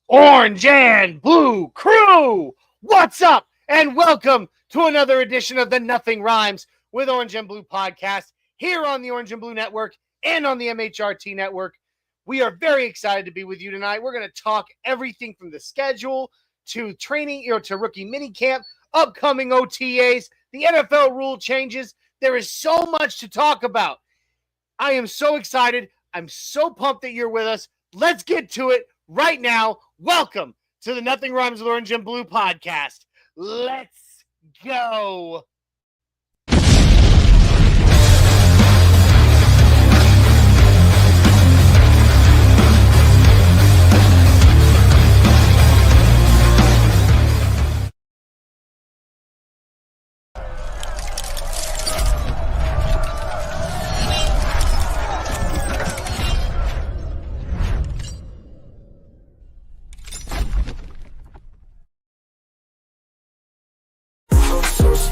Orange and Blue crew, what's up? And welcome to another edition of the Nothing Rhymes with Orange and Blue podcast here on the Orange and Blue Network and on the MHRT Network. We are very excited to be with you tonight. We're going to talk everything from the schedule to training, to rookie mini camp, upcoming OTAs, the NFL rule changes. There is so much to talk about. I am so excited. I'm so pumped that you're with us. Let's get to it right now. Welcome to the Nothing Rhymes with Orange and Blue podcast. Let's go.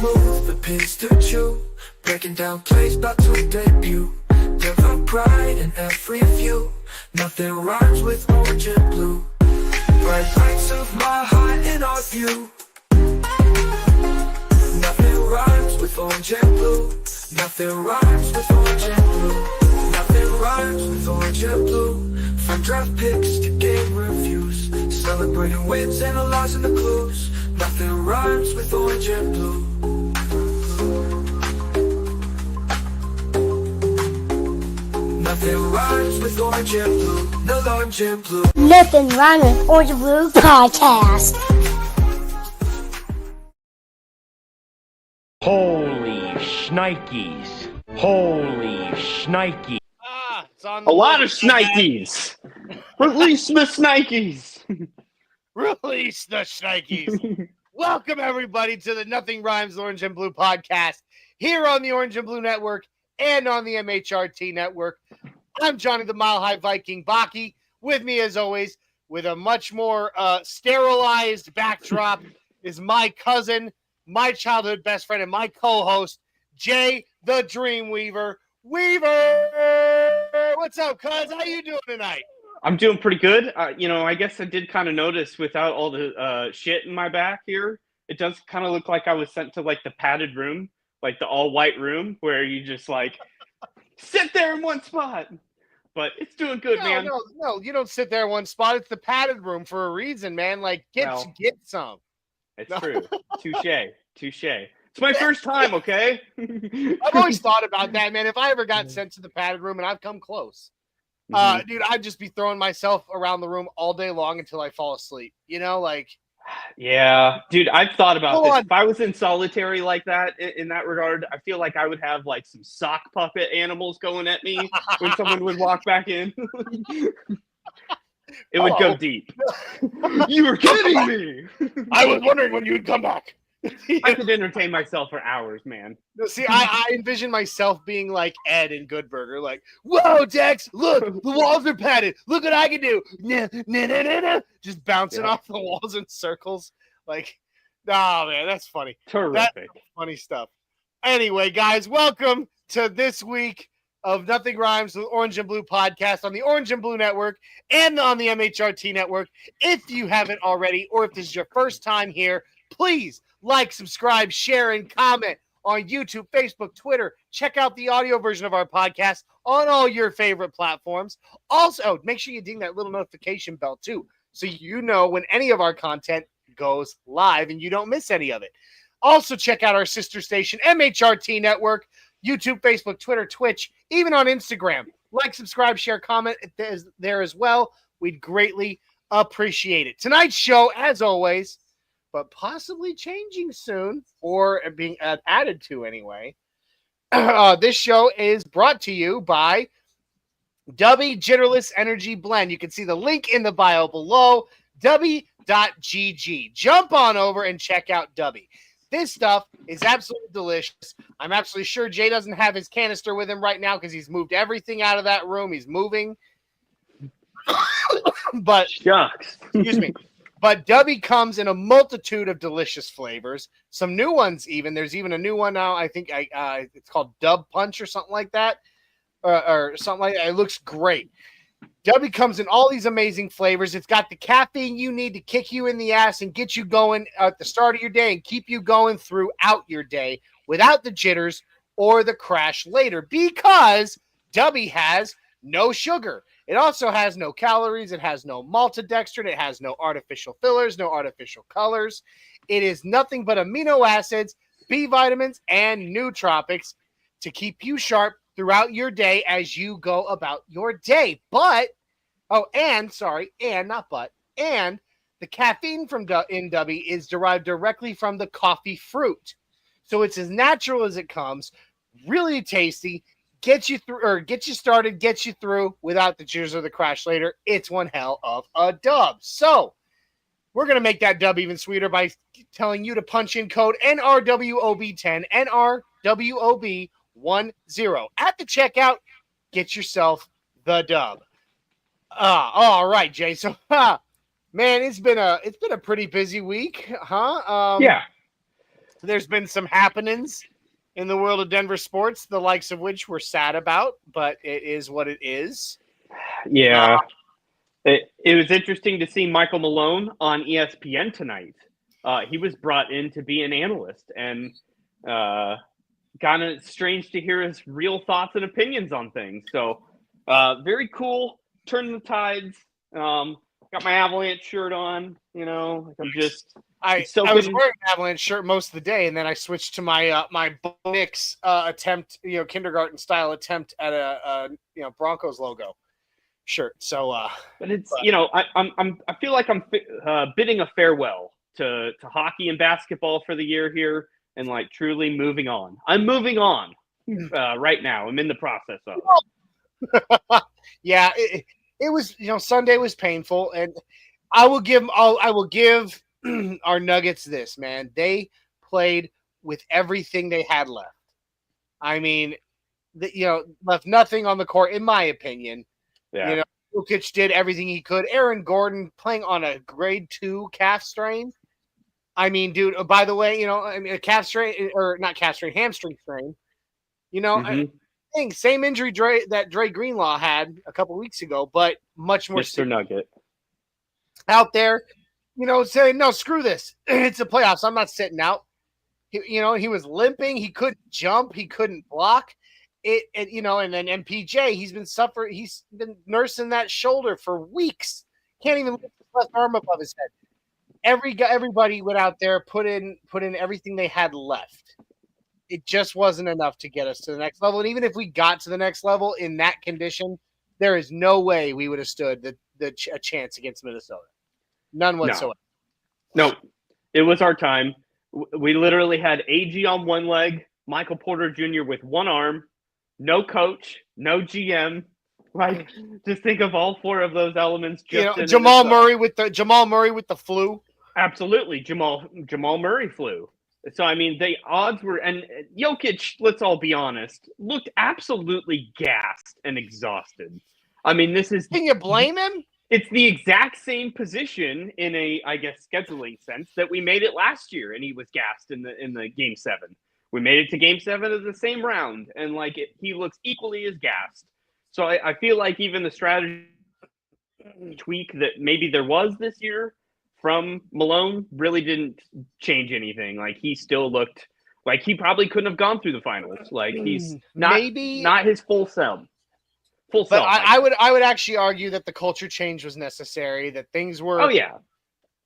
Smooth, the pins to chew, breaking down plays about to debut. Never pride in every view, nothing rhymes with orange and blue. Bright lights of my heart in our view. Nothing rhymes with orange and blue. Nothing rhymes with orange and blue. Nothing rhymes with orange and blue. From draft picks to game reviews, celebrating wins and the lies and the clues. Nothing rhymes with orange and blue. Nothing rhymes with orange and blue. No orange and blue. Nothing rhymes with Orange and Blue podcast. Holy shnikes. Holy shnikes. It's on the A lot of shnikes. Release the shnikes. Release the shnikes. Welcome, everybody, to the Nothing Rhymes with Orange and Blue podcast here on the Orange and Blue Network and on the MHRT Network. I'm Johnny the Mile High Viking Baki. With me, as always, with a much more sterilized backdrop, is my cousin, my childhood best friend, and my co-host, Jay the Dream Weaver. Weaver! What's up, cuz? How you doing tonight? I'm doing pretty good. I guess I did kind of notice without all the shit in my back here, it does kind of look like I was sent to like the padded room, like the all-white room where you just like sit there in one spot. But it's doing good, man. No, you don't sit there in one spot. It's the padded room for a reason, man. Like, get some. It's true. Touche. It's my first time, okay? I've always thought about that, man. If I ever got sent to the padded room, and I've come close, dude, I'd just be throwing myself around the room all day long until I fall asleep. Yeah, dude, I've thought about this. If I was in solitary like that, in that regard, I feel like I would have like some sock puppet animals going at me when someone would walk back in. It would go deep. You were kidding me. I was wondering when you would come back. I could entertain myself for hours, man. See, I envision myself being like Ed in Good Burger, like, whoa, Dex, look, the walls are padded. Look what I can do. Just bouncing off the walls in circles. Like, oh, man, that's funny. Terrific. That's funny stuff. Anyway, guys, welcome to this week of Nothing Rhymes with Orange and Blue podcast on the Orange and Blue Network and on the MHRT Network. If you haven't already, or if this is your first time here, please like, subscribe, share, and comment on YouTube, Facebook, Twitter. Check out the audio version of our podcast on all your favorite platforms. Also, make sure you ding that little notification bell, too, so you know when any of our content goes live and you don't miss any of it. Also, check out our sister station, MHRT Network, YouTube, Facebook, Twitter, Twitch, even on Instagram. Like, subscribe, share, comment there as well. We'd greatly appreciate it. Tonight's show, as always, but possibly changing soon, or being added to anyway. This show is brought to you by Dubby Jitterless Energy Blend. You can see the link in the bio below, Dubby.gg. Jump on over and check out Dubby. This stuff is absolutely delicious. I'm absolutely sure Jay doesn't have his canister with him right now because he's moved everything out of that room. He's moving. But, Shucks. excuse me. But Dubby comes in a multitude of delicious flavors. Some new ones even. There's even a new one now. I think it's called Dub Punch or something like that. Or something like that. It looks great. Dubby comes in all these amazing flavors. It's got the caffeine you need to kick you in the ass and get you going at the start of your day and keep you going throughout your day without the jitters or the crash later, because Dubby has no sugar. It also has no calories. It has no maltodextrin. It has no artificial fillers, no artificial colors. It is nothing but amino acids, B vitamins, and nootropics to keep you sharp throughout your day as you go about your day. And the caffeine in Dubby is derived directly from the coffee fruit. So it's as natural as it comes, really tasty, get you started, get you through without the jitters or the crash later. It's one hell of a dub. So we're going to make that dub even sweeter by telling you to punch in code NRWOB10, NRWOB10 at the checkout. Get yourself the dub. All right, Jay. So, man, it's been a pretty busy week, huh? Yeah. There's been some happenings in the world of Denver sports, the likes of which we're sad about, but it is what it is. Yeah. It was interesting to see Michael Malone on ESPN tonight. He was brought in to be an analyst, and kind of strange to hear his real thoughts and opinions on things. So very cool. Turning the tides. Got my Avalanche shirt on. You know, I'm just. I was wearing an Avalanche shirt most of the day, and then I switched to my my Knicks attempt, kindergarten style attempt at a Broncos logo shirt. So, but it's I feel like I'm bidding a farewell to hockey and basketball for the year here, and like truly moving on. I'm moving on right now. I'm in the process of. Yeah, it was Sunday was painful, and I will give our Nuggets this, man. They played with everything they had left. I mean, left nothing on the court, in my opinion. Yeah. Jokic did everything he could. Aaron Gordon playing on a grade 2 calf strain. I mean, dude, by the way, a calf strain, or not calf strain, hamstring strain. Same injury that Dre Greenlaw had a couple weeks ago, but much more Mr. Nugget out there, saying, no, screw this. It's the playoffs. I'm not sitting out. He was limping. He couldn't jump. He couldn't block it. And then MPJ, he's been nursing that shoulder for weeks. Can't even lift his left arm above his head. Everybody went out there, put in everything they had left. It just wasn't enough to get us to the next level. And even if we got to the next level in that condition, there is no way we would have stood a chance against Minnesota. None whatsoever. No, it was our time. We literally had AG on one leg, Michael Porter Jr. with one arm, no coach, no GM. Like, just think of all four of those elements. Jamal Murray with the flu. Absolutely, Jamal Murray flu. So, I mean, the odds were – and Jokic, let's all be honest, looked absolutely gassed and exhausted. I mean, this is – Can you blame him? It's the exact same position in a, I guess, scheduling sense that we made it last year, and he was gassed in the Game 7. We made it to Game 7 of the same round, and, he looks equally as gassed. So I feel like even the strategy tweak that maybe there was this year from Malone really didn't change anything. Like, he still looked like he probably couldn't have gone through the finals. Like, he's not his full self. But I would actually argue that the culture change was necessary, that things were. Oh, yeah.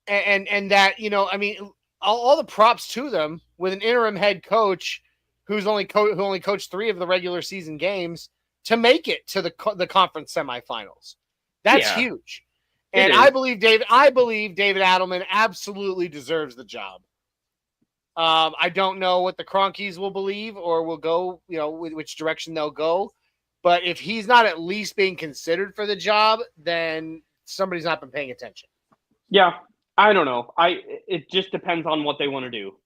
And that, I mean, all the props to them with an interim head coach who only coached 3 of the regular season games to make it to the conference semifinals. That's huge. And I believe David Adelman absolutely deserves the job. I don't know what the Cronkies will believe or will go, which direction they'll go. But if he's not at least being considered for the job, then somebody's not been paying attention. Yeah, I don't know. It just depends on what they want to do.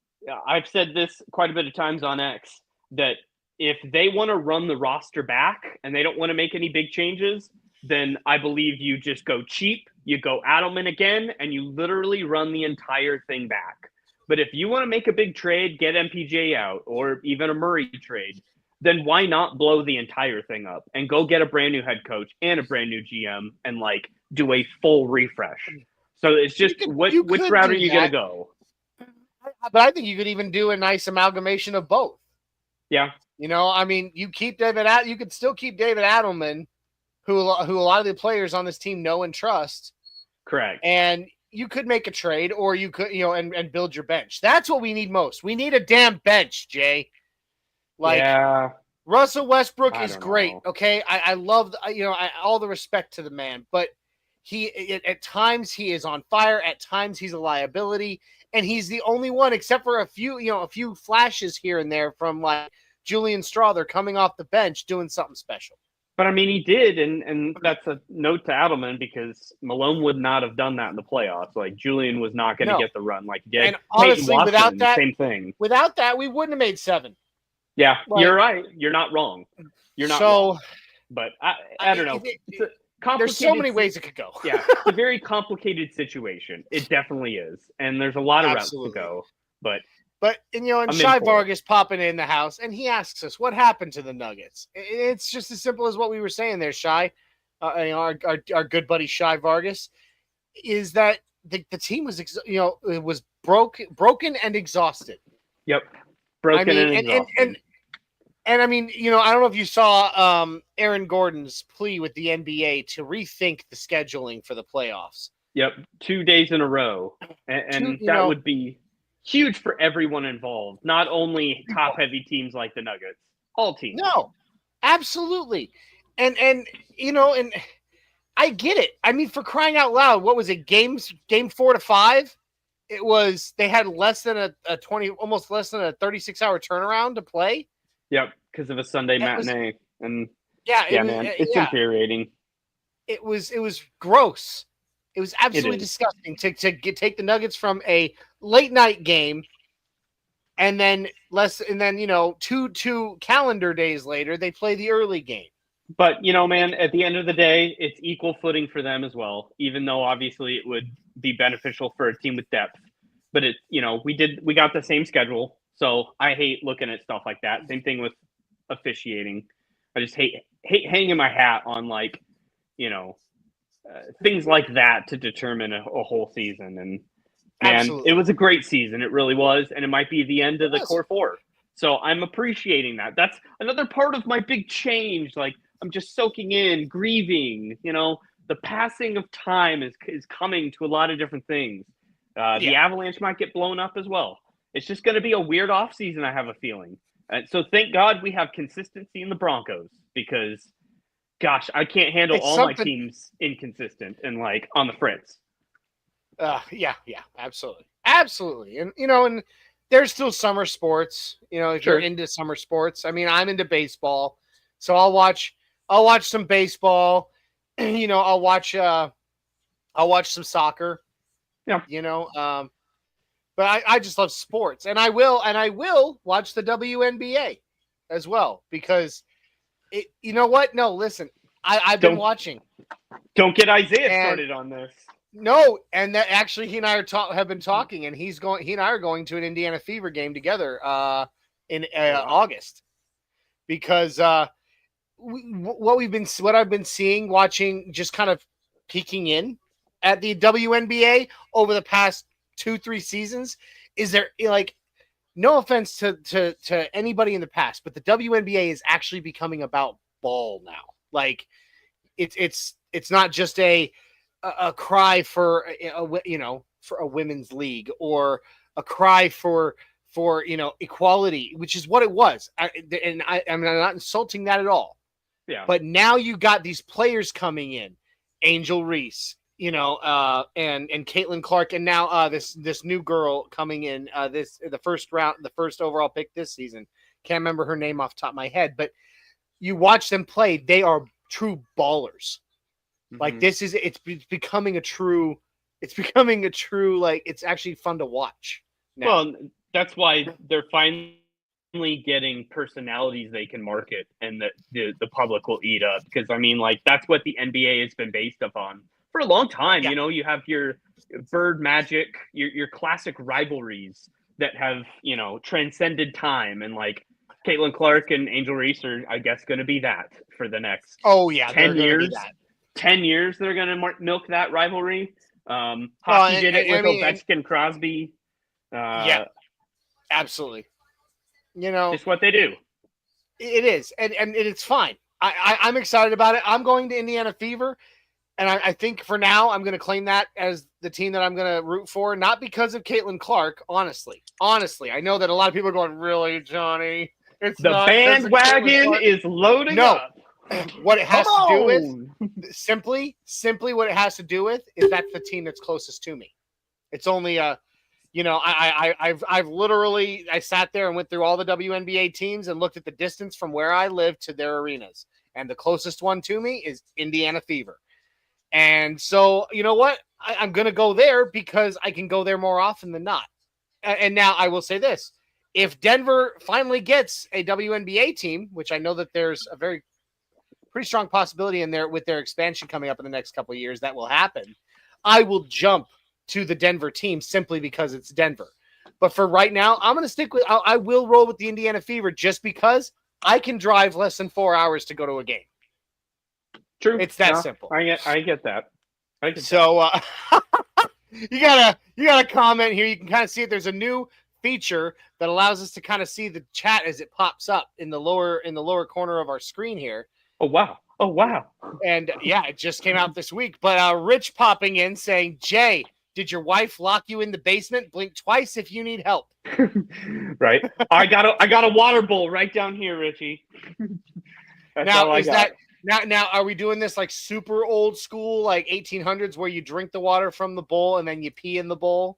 I've said this quite a bit of times on X, that if they want to run the roster back and they don't want to make any big changes, then I believe you just go cheap. You go Adelman again, and you literally run the entire thing back. But if you want to make a big trade, get MPJ out, or even a Murray trade, then why not blow the entire thing up and go get a brand new head coach and a brand new GM and like do a full refresh? So it's just which route are you going to go? But I think you could even do a nice amalgamation of both. Yeah. You know, I mean, you could still keep David Adelman, who a lot of the players on this team know and trust. Correct. And you could make a trade, or you could, and build your bench. That's what we need most. We need a damn bench, Jay. Like, yeah. Russell Westbrook is great. Okay. I love, all the respect to the man, but at times he is on fire. At times he's a liability, and he's the only one, except for a few flashes here and there from like Julian Strawther coming off the bench doing something special. But I mean, he did, and that's a note to Adelman, because Malone would not have done that in the playoffs. Like, Julian was not going to get the run like he did. And honestly, without that, same thing. Without that, we wouldn't have made 7. Yeah, you're right. You're not wrong. You're not wrong. But I don't know. There's so many ways it could go. Yeah, it's a very complicated situation. It definitely is, and there's a lot of routes to go. But and Shai Vargas popping in the house, and he asks us, what happened to the Nuggets? It's just as simple as what we were saying there, Shai. Our good buddy Shai Vargas, is that the team was, it was broken and exhausted. Yep, broken and exhausted. And I mean, I don't know if you saw Aaron Gordon's plea with the NBA to rethink the scheduling for the playoffs. Yep, 2 days in a row, and that would be huge for everyone involved, not only top-heavy teams like the Nuggets, all teams. No, absolutely. And I get it. I mean, for crying out loud, what was it, game 4 to 5? It was, they had less than almost less than a 36-hour turnaround to play. Yep, because of a Sunday matinee. Man, it's infuriating. It was gross. It was absolutely disgusting to take the Nuggets from a late night game, and then 2 calendar days later they play the early game. But man, at the end of the day, it's equal footing for them as well. Even though obviously it would be beneficial for a team with depth, but we got the same schedule, so I hate looking at stuff like that. Same thing with officiating. I just hate hanging my hat on things like that to determine a whole season. And It was a great season. It really was. And it might be the end of the core 4. So I'm appreciating that. That's another part of my big change. Like, I'm just soaking in, grieving, the passing of time is coming to a lot of different things. The Avalanche might get blown up as well. It's just going to be a weird offseason, I have a feeling. So thank God we have consistency in the Broncos, because gosh, I can't handle my teams inconsistent and like on the fritz. Yeah, absolutely. And and there's still summer sports. If you're into summer sports, I mean, I'm into baseball, so I'll watch some baseball. I'll watch some soccer. Yeah. But I just love sports, and I will watch the WNBA as well, because you know what? No, listen, I've been watching. Don't get Isaiah started on this. No, and that actually he and I have been talking, and he and I are going to an Indiana Fever game together in August, because what I've been seeing, watching, just kind of peeking in at the WNBA over the past 2-3 seasons, is there, like, no offense to anybody in the past, but the WNBA is actually becoming about ball now. Like, it's not just a cry for for a women's league, or a cry for equality, which is what it was. I'm not insulting that at all. Yeah. But now you got these players coming in, Angel Reese, and Caitlin Clark, and now this new girl coming in, the first overall pick this season. Can't remember her name off the top of my head, but you watch them play, they are true ballers. Mm-hmm. Like, it's becoming a true, like, it's actually fun to watch now. Well, that's why they're finally getting personalities they can market, and that the public will eat up, because I mean, like, that's what the NBA has been based upon for a long time. Yeah. You have your Bird Magic, your classic rivalries that have transcended time, and like, Caitlin Clark and Angel Reese are, I guess, going to be that for the next Oh yeah, 10 they're years. Be that. 10 years they're going to milk that rivalry. Hockey did it with Ovechkin, Crosby. Yeah, absolutely. Just what they do. It is, and it's fine. I'm excited about it. I'm going to Indiana Fever, and I think for now I'm going to claim that as the team that I'm going to root for, not because of Caitlin Clark. Honestly, I know that a lot of people are going, "Really, Johnny? It's the bandwagon is loading up." What it has to do with, simply what it has to do with, is that's the team that's closest to me. It's only I've literally sat there and went through all the WNBA teams and looked at the distance from where I live to their arenas, and the closest one to me is Indiana Fever. And so, you know what? I'm going to go there because I can go there more often than not. And now I will say this: if Denver finally gets a WNBA team, which I know that there's a pretty strong possibility in there with their expansion coming up in the next couple of years, that will happen, I will jump to the Denver team simply because it's Denver. But for right now, I'm going to stick with, I will roll with the Indiana Fever just because I can drive less than 4 hours to go to a game. True. It's that simple. I get that. So you got a comment here. You can kind of see it. There's a new feature that allows us to kind of see the chat as it pops up in the lower corner of our screen here. Oh wow. And yeah, it just came out this week. But Rich popping in saying, "Jay, did your wife lock you in the basement? Blink twice if you need help." Right. I got a water bowl right down here, Richie. Now are we doing this like super old school, like 1800s, where you drink the water from the bowl and then you pee in the bowl,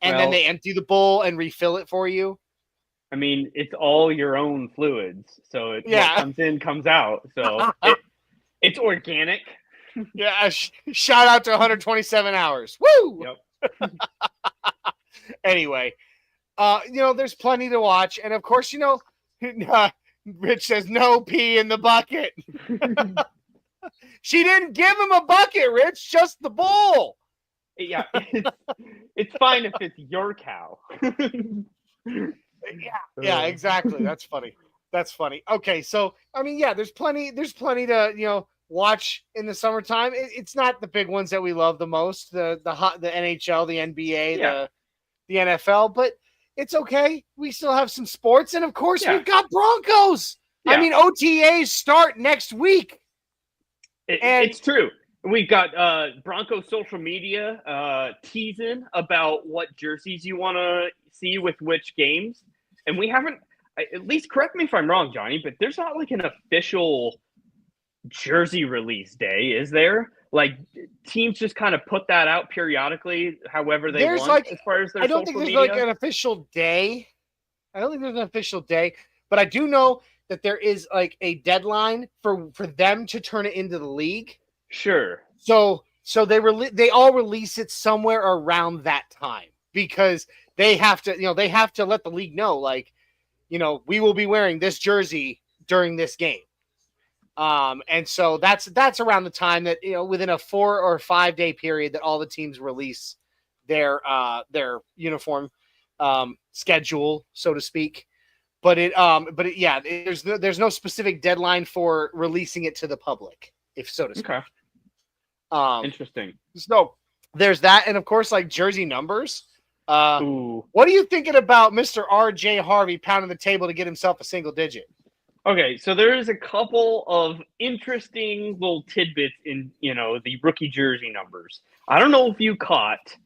and then they empty the bowl and refill it for you? I mean, it's all your own fluids, so what comes in comes out. So it's organic. Yeah, shout out to 127 hours. Woo! Yep. Anyway, there's plenty to watch, and of course, Rich says no pee in the bucket. She didn't give him a bucket, Rich, just the bowl. Yeah, it's fine if it's your cow. Yeah, exactly. That's funny. Okay, so I mean, yeah, there's plenty to watch in the summertime. It's not the big ones that we love the most, the NHL, the NBA, the NFL, but it's okay. We still have some sports, and of course, we've got Broncos. Yeah. I mean, OTAs start next week. It's true. We've got Broncos social media teasing about what jerseys you want to see with which games. And we haven't, at least correct me if I'm wrong, Johnny, but there's not like an official jersey release day, is there? Like, teams just kind of put that out periodically, however they want, as far as their social media. I don't think there's like an official day. I don't think there's an official day, but I do know that there is like a deadline for them to turn it into the league. Sure. So they all release it somewhere around that time, because they have to let the league know, like, we will be wearing this jersey during this game. And so that's around the time that, within a 4 or 5 day period, that all the teams release their uniform schedule, so to speak. But there's no specific deadline for releasing it to the public, if so to speak. Okay. Interesting. So there's that, and of course, like jersey numbers. What are you thinking about Mr. R.J. Harvey pounding the table to get himself a single digit? Okay, so there is a couple of interesting little tidbits in, the rookie jersey numbers. I don't know if you caught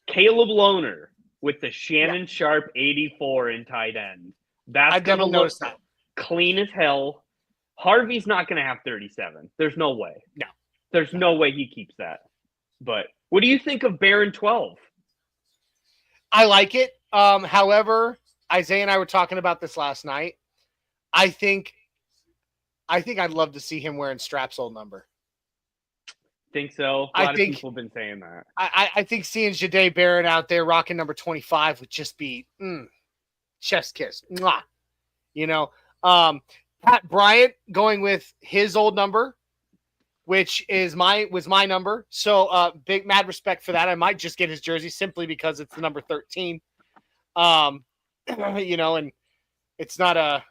Caleb Lohner with the Shannon Sharp 84 in tight end. That's going to look clean as hell. Harvey's not going to have 37. There's no way. No. There's no way he keeps that. But what do you think of Barron 12? I like it. However, Isaiah and I were talking about this last night. I think I'd love to see him wearing Strap's old number. Think so? A lot of people have been saying that. I think seeing Jahdae Barron out there rocking number 25 would just be chef's kiss. Mwah. Pat Bryant going with his old number, which was my number. So big mad respect for that. I might just get his jersey simply because it's the number 13. And it's not a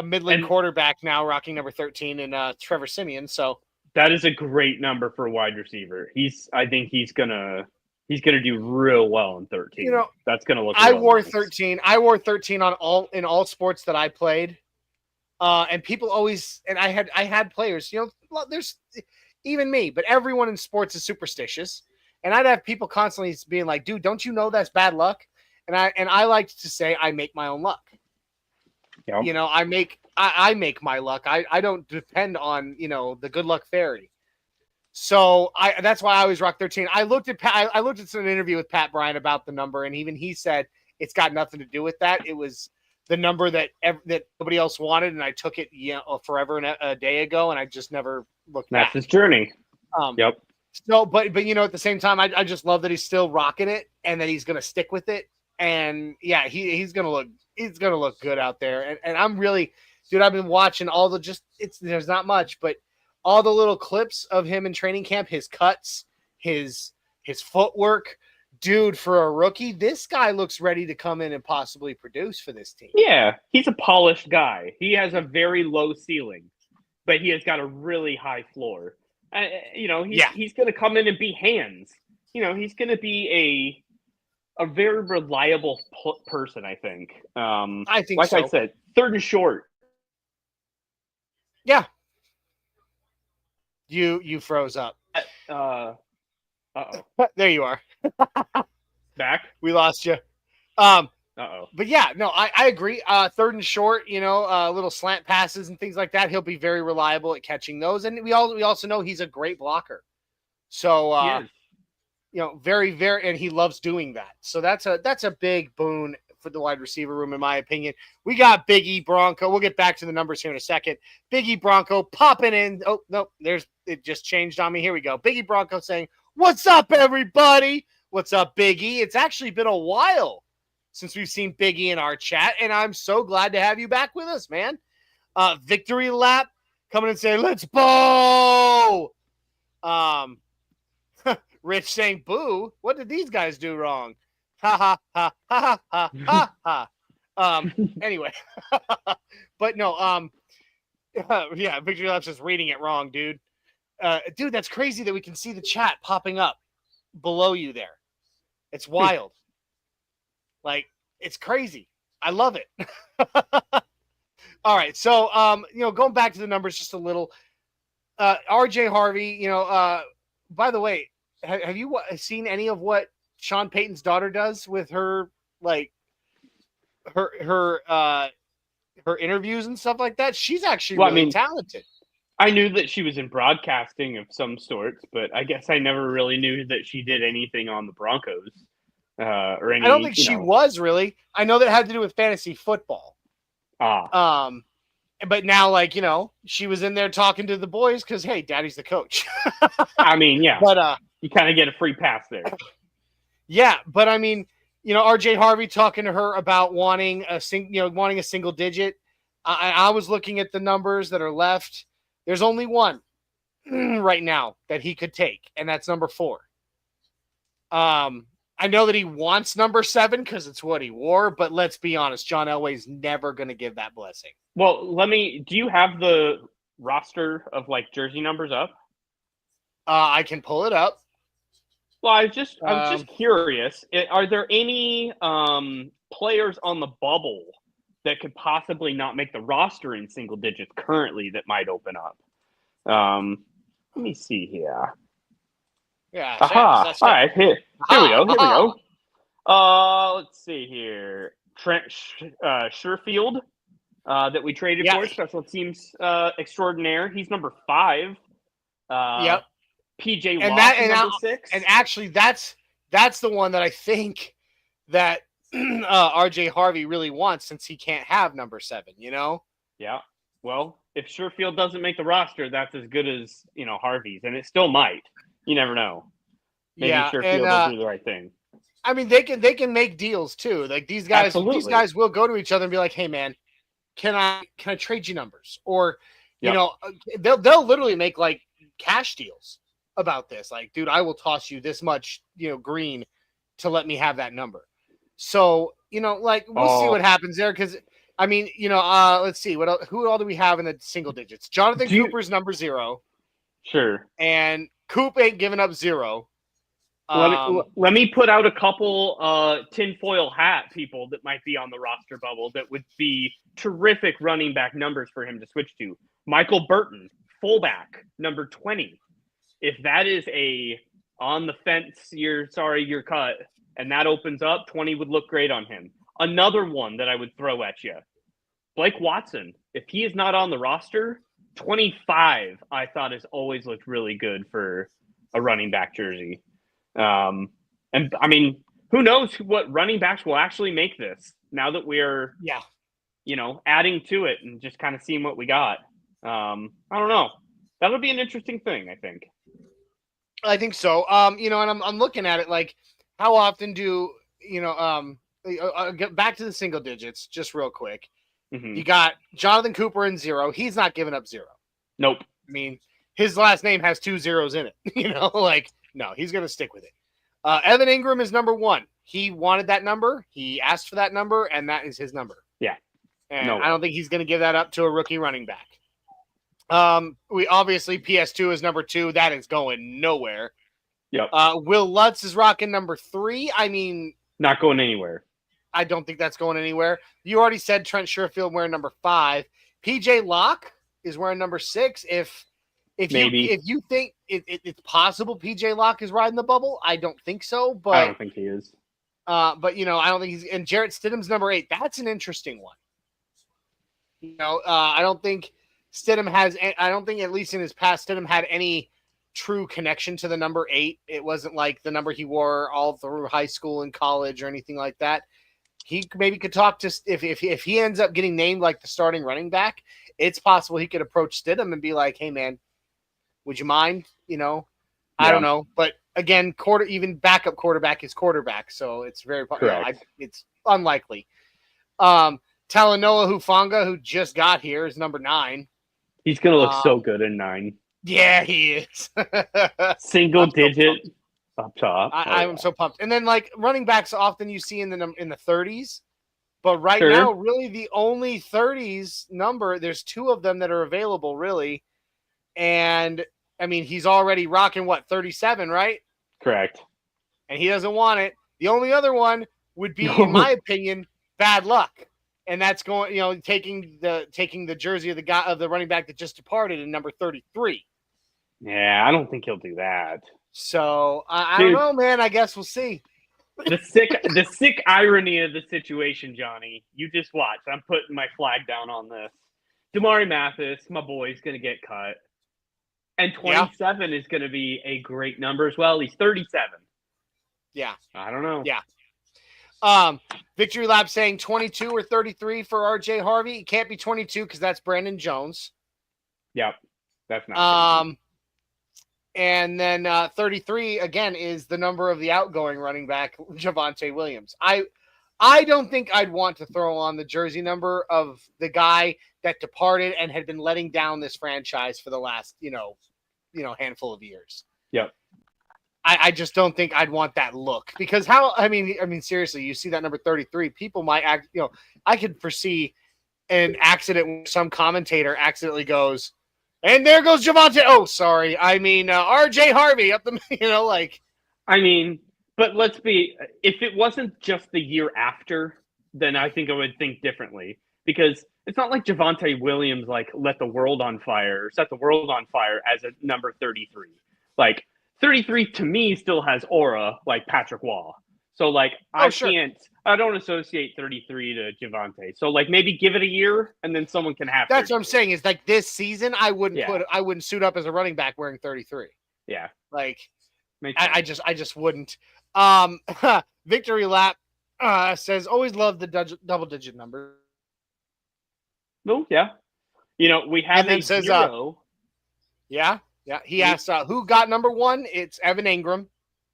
middling And- quarterback now rocking number 13 and Trevor Siemian. So That is a great number for a wide receiver. I think he's gonna do real well in 13. You know, that's gonna look. I real wore nice. 13. I wore 13 in all sports that I played. And people always, and I had players, you know, there's even me, but everyone in sports is superstitious. And I'd have people constantly being like, dude, don't you know that's bad luck? And I like to say I make my own luck. Yep. You know, I make my luck. I don't depend on, you know, the good luck fairy. So that's why I always rock 13. I looked at an interview with Pat Bryant about the number, and even he said it's got nothing to do with that. It was the number that nobody else wanted, and I took it forever and a day ago, and I just never looked back. That's his journey. Yep. So, but you know, at the same time, I just love that he's still rocking it, and that he's gonna stick with it. And yeah, he's gonna look good out there. And I'm really, dude, I've been watching all the there's not much, but all the little clips of him in training camp, his cuts, his footwork. Dude, for a rookie, this guy looks ready to come in and possibly produce for this team. Yeah, he's a polished guy. He has a very low ceiling, but he has got a really high floor. You know, he's going to come in and be hands. You know, he's going to be a very reliable person, I think. I think like so. I said, 3rd and short. Yeah. You froze up. Uh-oh. There you are. Back? We lost you. Uh-oh. But yeah, no, I agree. 3rd and short, you know, little slant passes and things like that. He'll be very reliable at catching those. And we also know he's a great blocker. So, you know, very, very, and he loves doing that. So that's a big boon for the wide receiver room, in my opinion. We got Big E Bronco. We'll get back to the numbers here in a second. Big E Bronco popping in. Oh, no, it just changed on me. Here we go. Big E Bronco saying, "What's up, everybody? What's up, Big E? It's actually been a while since we've seen Big E in our chat, and I'm so glad to have you back with us, man." Victory Lap coming and saying, "Let's bow." Rich saying, "Boo, what did these guys do wrong?" Ha ha ha ha ha ha ha. Anyway, but no, yeah, Victory Lap's just reading it wrong, dude. Dude, that's crazy that we can see the chat popping up below you there. It's wild. Like, it's crazy. I love it. All right. So, you know, going back to the numbers just a little, RJ Harvey, you know, by the way, have you seen any of what Sean Payton's daughter does with her, like her interviews and stuff like that? She's actually really talented. I knew that she was in broadcasting of some sorts, but I guess I never really knew that she did anything on the Broncos. Or any, I don't think she was really. I know that had to do with fantasy football. But now, like, you know, she was in there talking to the boys because, hey, daddy's the coach. I mean, yeah. But you kind of get a free pass there. Yeah, but I mean, you know, RJ Harvey talking to her about wanting a single digit. I was looking at the numbers that are left. There's only one right now that he could take, and that's number 4. I know that he wants number 7 because it's what he wore, but let's be honest, John Elway's never going to give that blessing. Well, do you have the roster of, like, jersey numbers up? I can pull it up. Well, I was just curious. Are there any players on the bubble that could possibly not make the roster in single digits currently that might open up? Let me see here. Yeah. Aha. All right. Here we go. Let's see here. Trent Sherfield that we traded for, special teams extraordinaire. He's number 5. Yep. PJ Watt is number 6. And actually, that's the one that I think that RJ Harvey really wants, since he can't have number 7, you know? Yeah. Well, if Sherfield doesn't make the roster, that's as good as, you know, Harvey's, and it still might. You never know. Maybe Sherfield will do the right thing. I mean, they can make deals too. Like these guys will go to each other and be like, "Hey, man, can I trade you numbers?" Or, you know, they'll literally make like cash deals about this. Like, dude, I will toss you this much, you know, green to let me have that number. So, you know, like we'll see what happens there, because I mean, let's see. Who all do we have in the single digits? Jonathan Cooper's number 0. Sure. And Coop ain't giving up 0. Let me put out a couple tinfoil hat people that might be on the roster bubble that would be terrific running back numbers for him to switch to. Michael Burton, fullback, number 20. If that is a on the fence, you're cut, and that opens up, 20 would look great on him. Another one that I would throw at you, Blake Watson. If he is not on the roster, 25, I thought has always looked really good for a running back jersey. And I mean, who knows what running backs will actually make this now that we're, adding to it and just kind of seeing what we got. I don't know. That'll be an interesting thing, I think. I think so. And I'm looking at it like, how often do, get back to the single digits just real quick. Mm-hmm. You got Jonathan Cooper in 0. He's not giving up 0. Nope. I mean, his last name has 2 zeros in it, no, he's going to stick with it. Evan Ingram is number 1. He wanted that number. He asked for that number, and that is his number. Yeah. And I don't think he's going to give that up to a rookie running back. We obviously PS2 is number 2. That is going nowhere. Yep. Will Lutz is rocking number 3. I mean, not going anywhere. I don't think that's going anywhere. You already said Trent Sherfield wearing number 5. PJ Locke is wearing number 6. If you think it's possible PJ Locke is riding the bubble, I don't think so. But I don't think he is. I don't think he's. And Jarrett Stidham's number 8. That's an interesting one. I don't think Stidham has. I don't think, at least in his past, Stidham had any true connection to the number 8. It wasn't like the number he wore all through high school and college or anything like that. He maybe could talk to if he ends up getting named like the starting running back. It's possible he could approach Stidham and be like, "Hey, man, would you mind?" I don't know. But again, even backup quarterback is quarterback, so it's very it's unlikely. Talanoa Hufanga, who just got here, is number 9. He's gonna look so good in 9. Yeah, he is. Single digit up top. I'm so pumped. And then like running backs, often you see in the 30s, but right Sure. now, really the only 30s number. There's 2 of them that are available, really. And I mean, he's already rocking 37, right? Correct. And he doesn't want it. The only other one would be, in my opinion, bad luck. And that's going, taking the jersey of the running back that just departed in number 33. Yeah, I don't think he'll do that. So I don't know, man. I guess we'll see. The sick irony of the situation, Johnny. You just watch. I'm putting my flag down on this. Damari Mathis, my boy, is going to get cut. And 27 is going to be a great number as well. He's 37. Yeah. I don't know. Yeah. Victory Lab saying 22 or 33 for RJ Harvey. It can't be 22 because that's Brandon Jones. Yep. That's not. And then 33 again is the number of the outgoing running back, Javonte Williams. I don't think I'd want to throw on the jersey number of the guy that departed and had been letting down this franchise for the last, handful of years. Yep. I just don't think I'd want that look, because seriously, you see that number 33, people might act, I could foresee an accident where some commentator accidentally goes, and there goes Javonte. Oh, sorry. I mean, RJ Harvey up the, but let's be, if it wasn't just the year after, then I think I would think differently, because it's not like Javonte Williams, set the world on fire as a number 33. 33 to me still has aura like Patrick Wall. So I don't associate 33 to Javonte. So maybe give it a year and then someone can have. That's 33. What I'm saying is this season I wouldn't suit up as a running back wearing 33. Yeah. I just wouldn't. Victory Lap says always love the double digit number. No, yeah. We have a says, 0. Yeah. He asks who got number 1. It's Evan Ingram.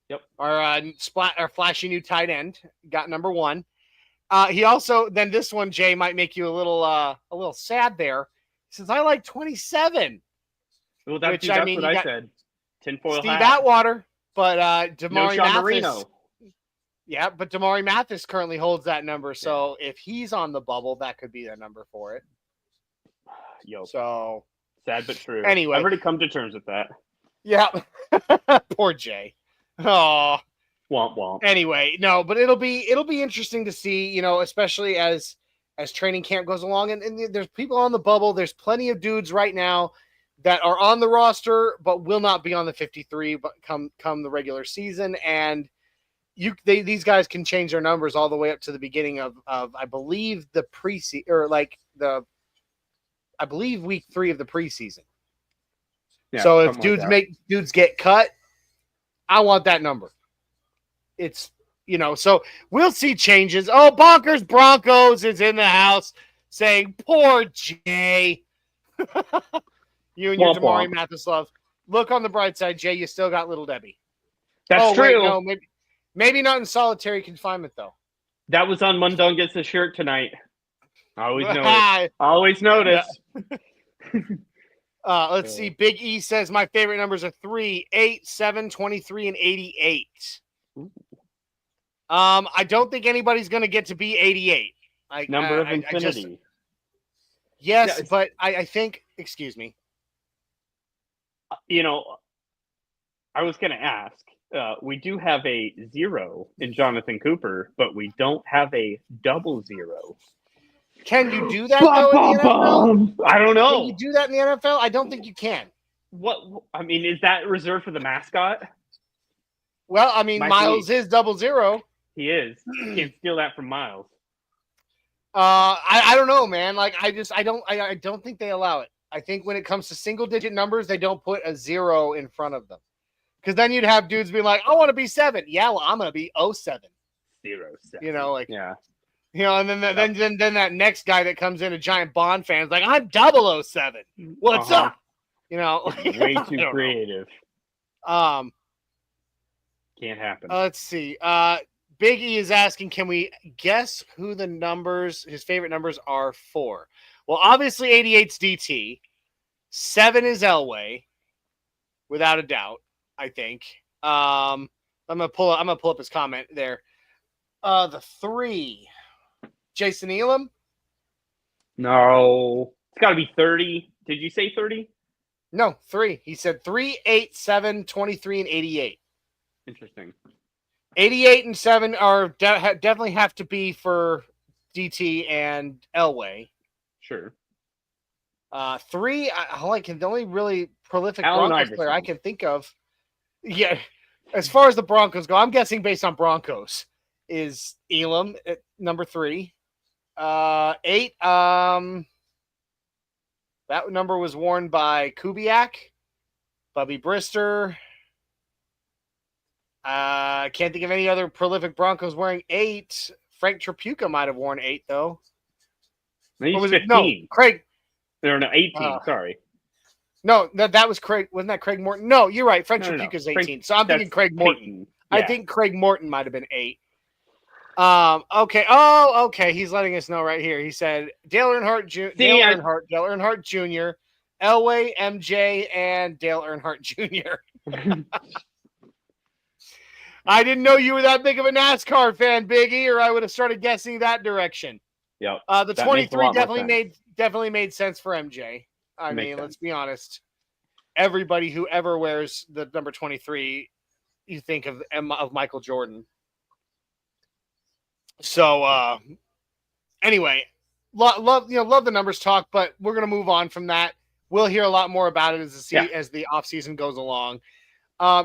Yep. Our flashy new tight end got number 1. He also, then this one, Jay, might make you a little sad there. He says, I like 27. Well, that's what I said. Tinfoil Steve hat. Atwater, but Damari no Sean Mathis. Marino. Yeah, but Damari Mathis currently holds that number. So if he's on the bubble, that could be the number for it. Yo, So sad but true. Anyway. I've already come to terms with that. yeah, poor Jay. Oh, Womp womp. anyway, no, but it'll be interesting to see, you know, especially as training camp goes along, and there's people on the bubble. There's plenty of dudes right now that are on the roster but will not be on the 53 but come the regular season, and these guys can change their numbers all the way up to the beginning of I believe the preseason, or like I believe week 3 of the preseason. Yeah, So if something dudes get cut, I want that number. It's, you know, so we'll see changes. Oh, Bonkers Broncos is in the house saying, poor Jay. You and your Womp Damari womp. Mathis love. Look on the bright side, Jay, you still got little Debbie. That's Wait, true. no, maybe not in solitary confinement, though. That was on Mundungus' shirt tonight. I always notice. Let's see. Big E says my favorite numbers are 3, 8, 7, 23, and 88. I don't think anybody's going to get to be 88. Number of infinity. Yes, Yeah, but I think, excuse me. You know, I was going to ask. We do have a 0 in Jonathan Cooper, but we don't have a 00. Can you do that though in the NFL? I don't know. Can you do that in the NFL? I don't think you can. What? I mean, is that reserved for the mascot? Well, I mean, Miles is 00. He is. Can't steal that from Miles. I don't know, man. Like I don't think they allow it. I think when it comes to single digit numbers, they don't put a 0 in front of them. Because then you'd have dudes be like, I want to be 7. Yeah, well, I'm gonna be 07. 07. You know, like yeah. You know, and then then that next guy that comes in, a giant Bond fan, is like, I'm 007. What's up? You know, way too creative. Can't happen. Let's see. Big E is asking, can we guess who his favorite numbers are for? Well, obviously 88's DT. 7 is Elway, without a doubt, I think. I'm gonna pull up his comment there. The 3. Jason Elam? No. It's got to be 30. Did you say 30? No, 3. He said 3, 8, 7, 23, and 88. Interesting. 88 and 7 are definitely have to be for DT and Elway. Sure. 3, the only really prolific Allen Broncos Iverson. player I can think of. Yeah, as far as the Broncos go, I'm guessing based on Broncos, is Elam at number 3. 8, that number was worn by Kubiak, Bubby Brister. Can't think of any other prolific Broncos wearing 8. Frank Tripucka might have worn 8 though. No, he's Or was 15. it? No, Craig. No, 18. Sorry. No, that was Craig. Wasn't that Craig Morton? No, you're right. Frank No. Tripucka's 18. Frank, So I'm thinking Craig Morton. Peyton. I Yeah. think Craig Morton might have been 8. Okay. Oh, okay. He's letting us know right here. He said Dale Earnhardt Jr., Elway, MJ, and Dale Earnhardt Jr. I didn't know you were that big of a NASCAR fan, Biggie, or I would have started guessing that direction. Yep. The That 23 makes a lot more definitely made sense for MJ. I mean, let's be honest. Everybody who ever wears the number 23, you think of Michael Jordan. So anyway, love the numbers talk, but we're gonna move on from that. We'll hear a lot more about it as the offseason goes along.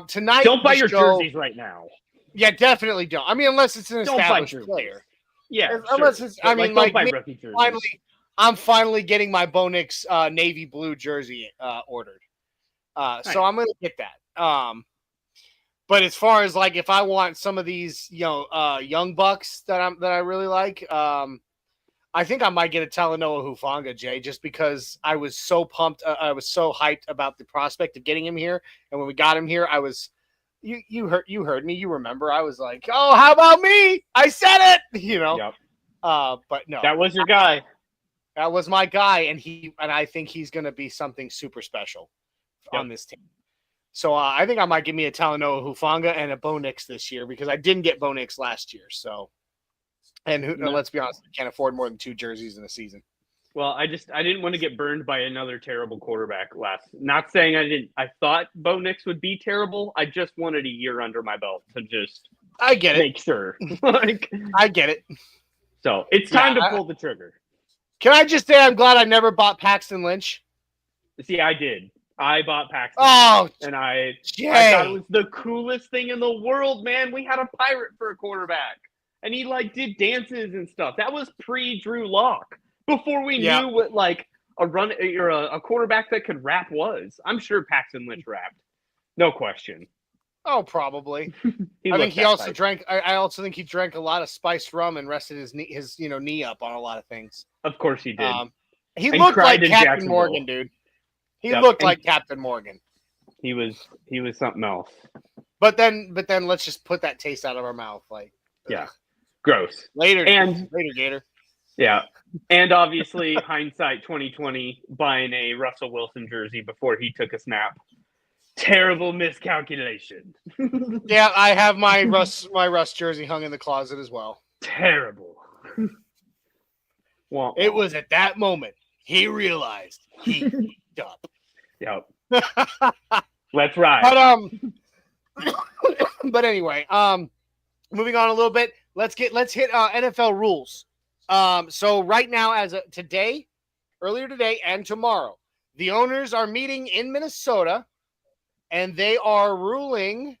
Tonight, don't buy your jerseys right now. Yeah, definitely don't. I mean, unless it's an established player. Yeah, unless it's. I mean, don't buy rookie jerseys. I'm finally getting my Bo Nix navy blue jersey ordered. Nice. So I'm gonna get that. But as far as like if I want some of these, young bucks that I really like, I think I might get a Talanoa Hufanga, Jay, just because I was so pumped. I was so hyped about the prospect of getting him here, and when we got him here, I was. You heard me. You remember? I was like, "Oh, how about me? I said it." Yep. But no, that was your guy. That was my guy, and I think he's going to be something super special on this team. So I think I might give me a Talanoa Hufanga and a Bo Nix this year because I didn't get Bo Nix last year. So, let's be honest, I can't afford more than 2 jerseys in a season. Well, I didn't want to get burned by another terrible quarterback Not saying I thought Bo Nix would be terrible. I just wanted a year under my belt to just I get it. make sure. Like, I get it. So it's time to pull the trigger. Can I just say I'm glad I never bought Paxton Lynch? See, I did. I bought Paxton. Oh, and I Jay. thought it was the coolest thing in the world, man. We had a pirate for a quarterback, and he like did dances and stuff. That was pre-Drew Lock, before we knew what like a run or a quarterback that could rap was. I'm sure Paxton Lynch rapped, no question. Oh, probably. I think he also drank. I also think he drank a lot of spiced rum and rested his knee up on a lot of things. Of course he did. He looked like Captain Morgan, dude. He looked like Captain Morgan. He was something else. But then let's just put that taste out of our mouth, like gross. Later, Gator. Yeah, and obviously hindsight 2020, buying a Russell Wilson jersey before he took a snap. Terrible miscalculation. Yeah, I have my Russ jersey hung in the closet as well. Terrible. Well, it was at that moment he realized he fucked up. Yep. Let's ride. But anyway, moving on a little bit. Let's hit NFL rules. So right now, as of earlier today and tomorrow, the owners are meeting in Minnesota. And they are ruling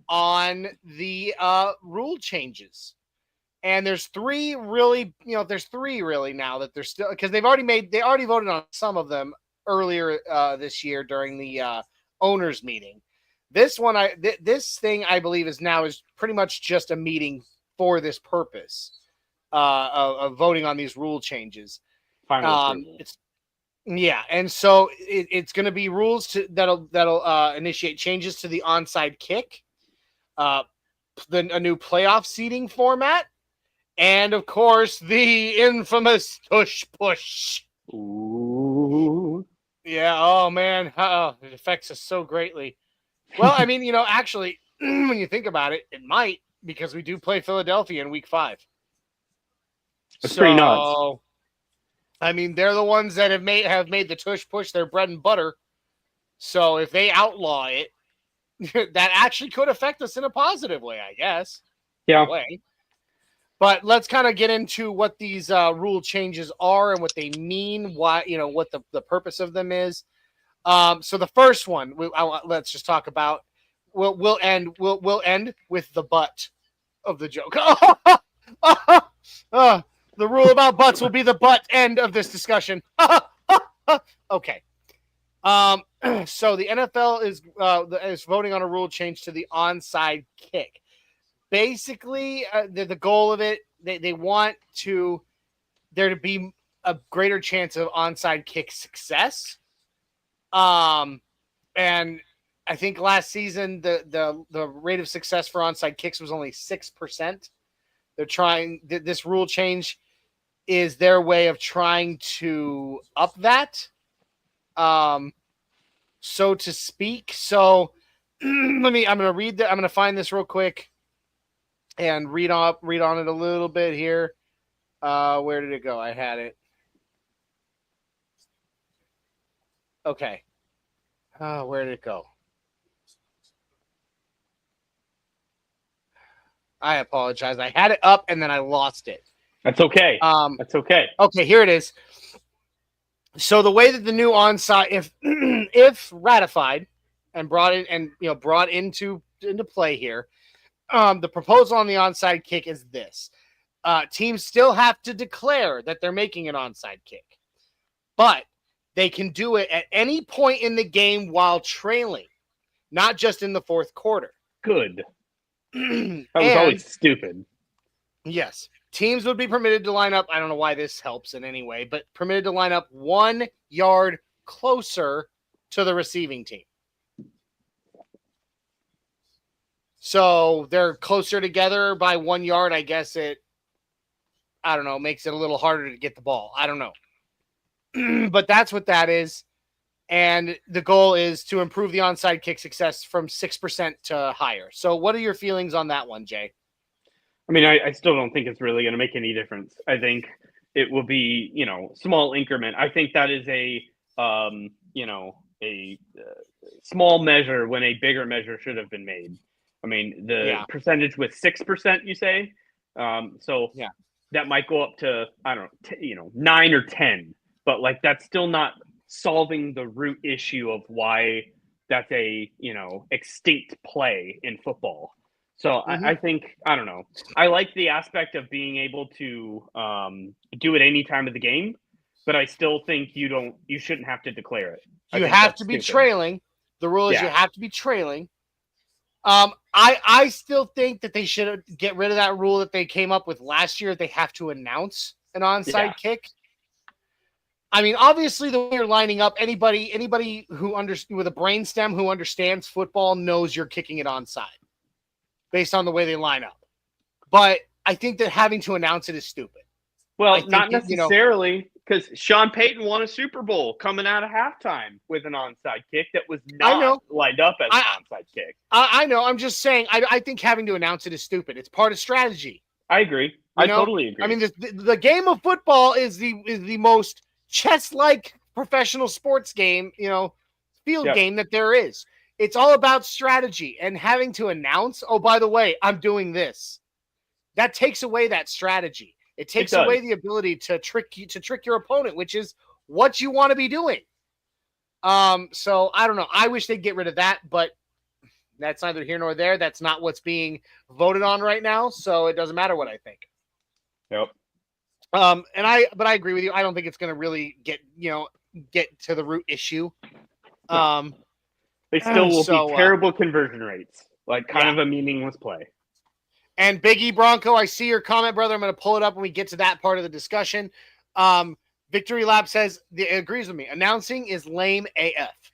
on the rule changes. And there's three really now that they're still, because they already voted on some of them earlier this year during the owners meeting. This one, this thing I believe is pretty much just a meeting for this purpose of voting on these rule changes. And so it's going to be rules that'll initiate changes to the onside kick, a new playoff seeding format, and of course the infamous tush push. Ooh. Yeah. Oh man, it affects us so greatly. Well, I mean, actually, when you think about it, it might, because we do play Philadelphia in Week 5. That's pretty nuts. I mean, they're the ones that have made the tush push their bread and butter. So if they outlaw it, that actually could affect us in a positive way, I guess. Yeah. But let's kind of get into what these rule changes are and what they mean. Why, what the purpose of them is. So the first one, let's just talk about. We'll end with the butt of the joke. The rule about butts will be the butt end of this discussion. Okay. So the NFL is voting on a rule change to the onside kick. Basically, the goal of it, they want there to be a greater chance of onside kick success. And I think last season the rate of success for onside kicks was only 6%. They're trying this rule change is their way of trying to up that, so to speak. So I'm going to find this real quick and read on it a little bit here. Where did it go? I had it. Okay. Where did it go? I apologize. I had it up and then I lost it. That's okay. That's okay. Okay, here it is. So the way that the new onside, if ratified and brought into play here, the proposal on the onside kick is this: teams still have to declare that they're making an onside kick, but they can do it at any point in the game while trailing, not just in the fourth quarter. Good. That was always stupid. Yes. Teams would be permitted to line up. I don't know why this helps in any way, but permitted to line up 1 yard closer to the receiving team. So they're closer together by 1 yard. I guess makes it a little harder to get the ball. I don't know. But that's what that is. And the goal is to improve the onside kick success from 6% to higher. So what are your feelings on that one, Jay? I mean, I still don't think it's really going to make any difference. I think it will be, small increment. I think that is a small measure when a bigger measure should have been made. I mean, the percentage with 6%, you say, so that might go up to, I don't know, 9 or 10, but like that's still not solving the root issue of why that's a extinct play in football. So I think, I don't know, I like the aspect of being able to do it any time of the game, but I still think you shouldn't have to declare it. You have to be trailing. The rule is you have to be trailing. I still think that they should get rid of that rule that they came up with last year. They have to announce an onside kick. I mean, obviously, the way you're lining up, anybody who with a brainstem who understands football knows you're kicking it onside based on the way they line up. But I think that having to announce it is stupid. Well, not necessarily, because Sean Payton won a Super Bowl coming out of halftime with an onside kick that was not lined up as an onside kick. I know. I'm just saying. I think having to announce it is stupid. It's part of strategy. I agree. I totally agree. I mean, the game of football is the most chess-like professional sports game, field game that there is. It's all about strategy, and having to announce, oh, by the way, I'm doing this. That takes away that strategy. It takes away the ability to trick your opponent, which is what you want to be doing. So I don't know. I wish they'd get rid of that, but that's neither here nor there. That's not what's being voted on right now, so it doesn't matter what I think. Yep. But I agree with you. I don't think it's going to really get to the root issue. They still will be terrible conversion rates, like kind of a meaningless play. And Biggie Bronco, I see your comment, brother. I'm going to pull it up when we get to that part of the discussion. Victory Lab says it agrees with me. Announcing is lame AF.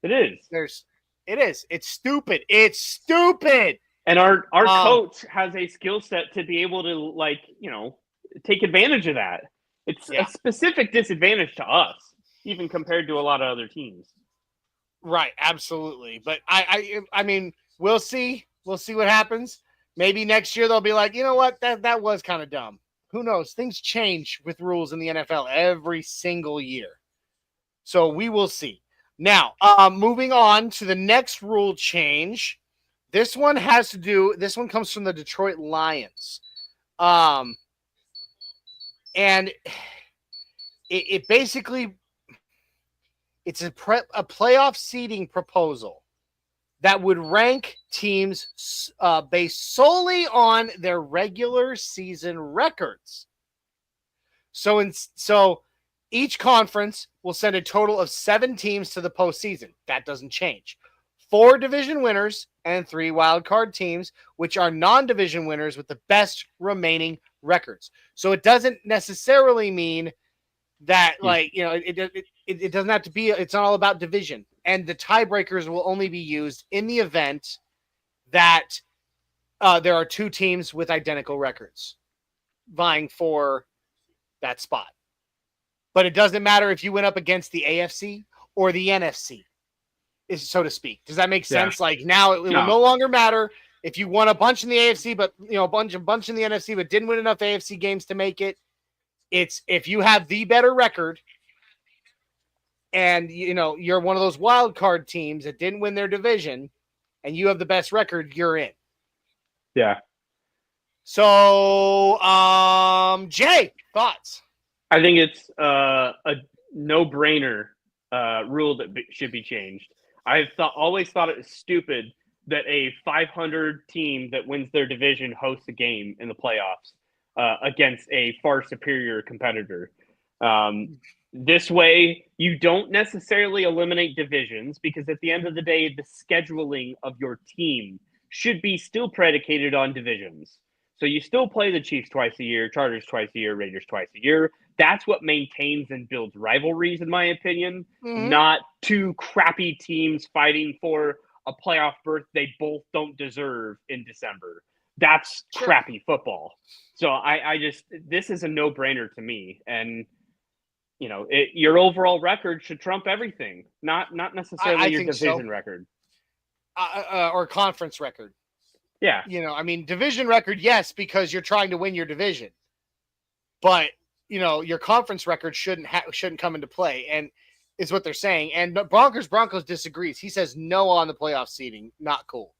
It is. It is. It's stupid. It's stupid. And our coach has a skill set to be able to take advantage of that. It's a specific disadvantage to us, even compared to a lot of other teams. Right, absolutely. But I mean, we'll see. We'll see what happens. Maybe next year they'll be like, you know what, that was kind of dumb. Who knows? Things change with rules in the NFL every single year. So we will see. Now, moving on to the next rule change. This one comes from the Detroit Lions. And it basically, it's a playoff seeding proposal that would rank teams based solely on their regular season records. So each conference will send a total of 7 teams to the postseason. That doesn't change. 4 division winners and 3 wild card teams, which are non-division winners with the best remaining records. So it doesn't necessarily mean that it doesn't have to be. It's not all about division. And the tiebreakers will only be used in the event that there are 2 teams with identical records vying for that spot. But it doesn't matter if you went up against the AFC or the NFC, so to speak. Does that make sense? Like now it will no longer matter if you won a bunch in the AFC, but a bunch in the NFC, but didn't win enough AFC games to make it. It's if you have the better record and you're one of those wild card teams that didn't win their division and you have the best record, you're in. Yeah. So, Jay, thoughts? I think it's a no-brainer rule that should be changed. I've always thought it was stupid that a 500 team that wins their division hosts a game in the playoffs against a far superior competitor. This way, you don't necessarily eliminate divisions because at the end of the day, the scheduling of your team should be still predicated on divisions. So you still play the Chiefs twice a year, Chargers twice a year, Raiders twice a year. That's what maintains and builds rivalries, in my opinion, not 2 crappy teams fighting for a playoff berth they both don't deserve in December. That's crappy football. So I just, this is a no-brainer to me. And, your overall record should trump everything, not necessarily your think division so. record. Or conference record. Yeah. Division record, yes, because you're trying to win your division. But, your conference record shouldn't come into play, and is what they're saying. And Broncos disagrees. He says no on the playoff seeding. Not cool.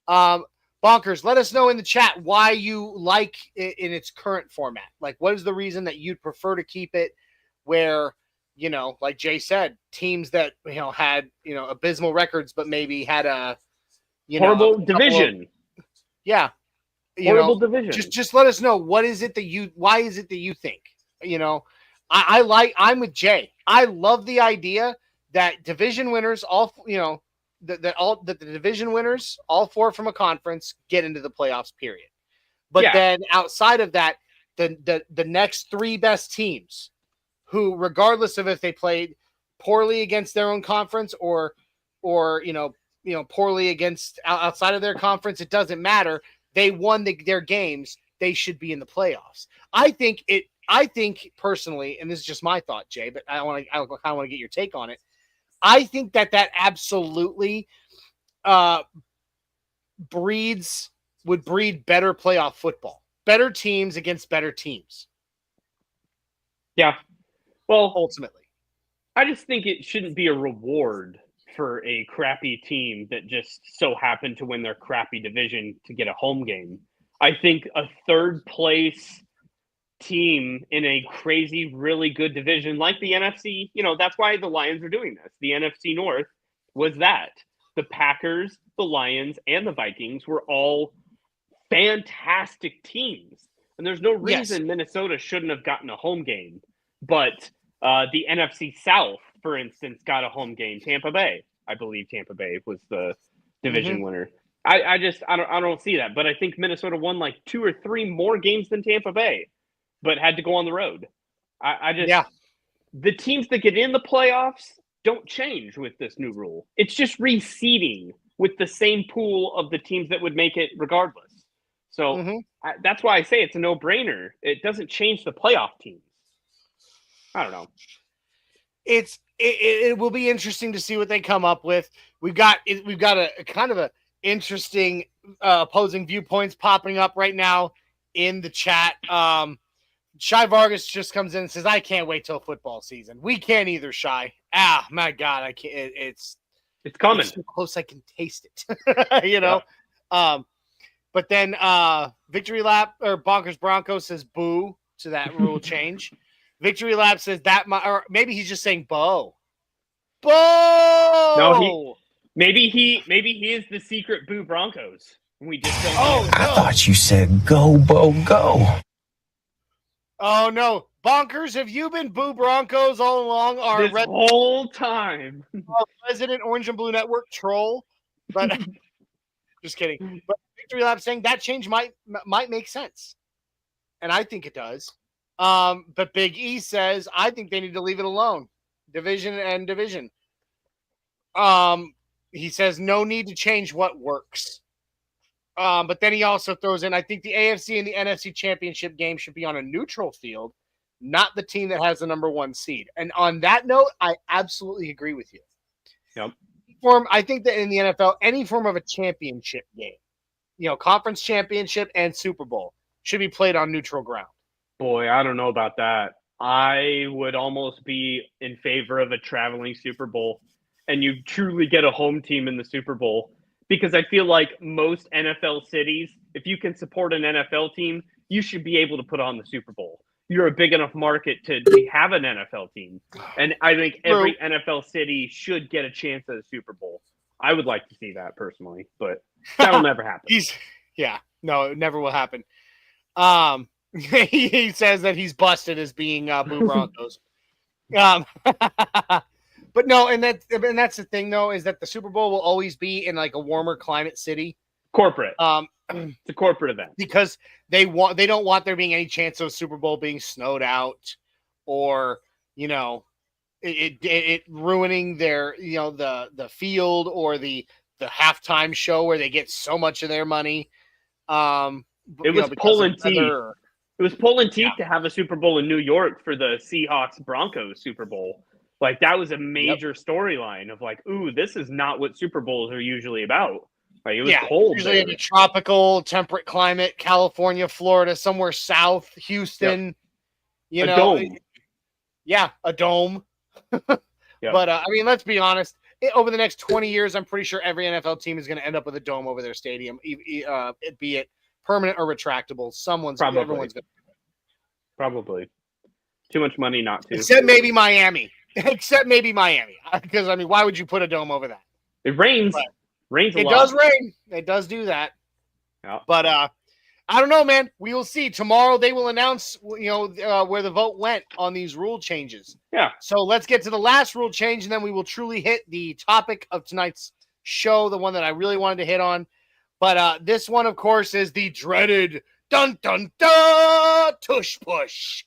Bonkers, let us know in the chat why you like it in its current format. Like, what is the reason that you'd prefer to keep it where, like Jay said, teams that, had, abysmal records, but maybe had a, horrible division. Horrible division. Just let us know. Why is it that you think, I'm with Jay. I love the idea that division winners, that the division winners, all 4 from a conference, get into the playoffs, period. But then outside of that, the next 3 best teams, who, regardless of if they played poorly against their own conference or poorly against outside of their conference, it doesn't matter. They won their games. They should be in the playoffs. I think personally, and this is just my thought, Jay, but I kind of want to get your take on it. I think that absolutely would breed better playoff football, better teams against better teams. Yeah. Well, ultimately, I just think it shouldn't be a reward for a crappy team that just so happened to win their crappy division to get a home game. I think a third place team in a crazy, really good division like the NFC, that's why the Lions are doing this. The NFC North was that. The Packers, the Lions, and the Vikings were all fantastic teams. And there's no reason Minnesota shouldn't have gotten a home game. But the NFC South, for instance, got a home game. Tampa Bay. I believe Tampa Bay was the division winner. I don't see that. But I think Minnesota won like 2 or 3 more games than Tampa Bay, but had to go on the road. The teams that get in the playoffs don't change with this new rule. It's just reseeding with the same pool of the teams that would make it regardless. So that's why I say it's a no-brainer. It doesn't change the playoff teams. I don't know. It will be interesting to see what they come up with. We've got a kind of a interesting opposing viewpoints popping up right now in the chat. Shy Vargas just comes in and says, "I can't wait till football season." We can't either, Shy. My God, I can't. It's coming. It's so close I can taste it. Yeah. But then Victory Lap or Bonkers Broncos says boo to that rule change. Victory Lap says or maybe he's just saying Bo. No, maybe he is the secret boo Broncos. We just don't know. I thought you said go, Bo, go. Oh no, Bonkers! Have you been boo Broncos all along? Whole time, our resident Orange and Blue Network troll. But just kidding. But Victory Lap saying that change might make sense, and I think it does. But Big E says, I think they need to leave it alone. Division and division. He says no need to change what works. But then he also throws in, I think the AFC and the NFC championship game should be on a neutral field, not the team that has the number 1 seed. And on that note, I absolutely agree with you. Yep. I think that in the NFL, any form of a championship game, conference championship and Super Bowl should be played on neutral ground. Boy, I don't know about that. I would almost be in favor of a traveling Super Bowl, and you truly get a home team in the Super Bowl, because I feel like most NFL cities, if you can support an NFL team, you should be able to put on the Super Bowl. You're a big enough market to have an NFL team, and I think every NFL city should get a chance at a Super Bowl. I would like to see that personally, but that'll never happen. No, it never will happen. He says that he's busted as being Boo Broncos. But no, and that's the thing though, is that the Super Bowl will always be in like a warmer climate city. Corporate. It's a corporate event. Because they don't want there being any chance of a Super Bowl being snowed out or, it ruining their, the field or the halftime show where they get so much of their money. It was pulling teeth. It was pulling teeth to have a Super Bowl in New York for the Seahawks Broncos Super Bowl. Like, that was a major storyline of like, ooh, this is not what Super Bowls are usually about. Like, it was cold usually there. in a tropical, temperate climate, California, Florida, somewhere south, Houston. You know, dome. A dome. But I mean, let's be honest. Over the next 20 years, I'm pretty sure every NFL team is going to end up with a dome over their stadium, be it permanent or retractable. Everyone's going to. Probably. Too much money not to. Except maybe Miami. Because, I mean, why would you put a dome over that? It rains. But Rains a lot. It does rain. It does do that. Yeah. But I don't know, man. We will see. Tomorrow they will announce, where the vote went on these rule changes. Yeah. So let's get to the last rule change, and then we will truly hit the topic of tonight's show, the one that I really wanted to hit on. But this one, of course, is the dreaded dun dun dun tush push.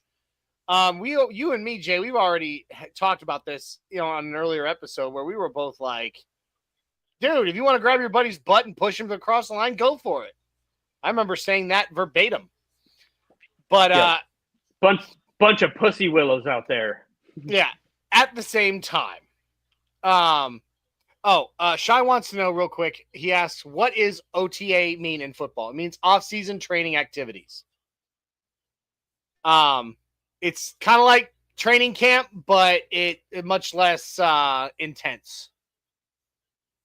You and me, Jay, we've already talked about this, on an earlier episode where we were both like, dude, if you want to grab your buddy's butt and push him across the line, go for it. I remember saying that verbatim. But bunch of pussy willows out there. Yeah. At the same time, Shai wants to know real quick. He asks, what is OTA mean in football? It means off-season training activities. It's kind of like training camp, but it much less intense.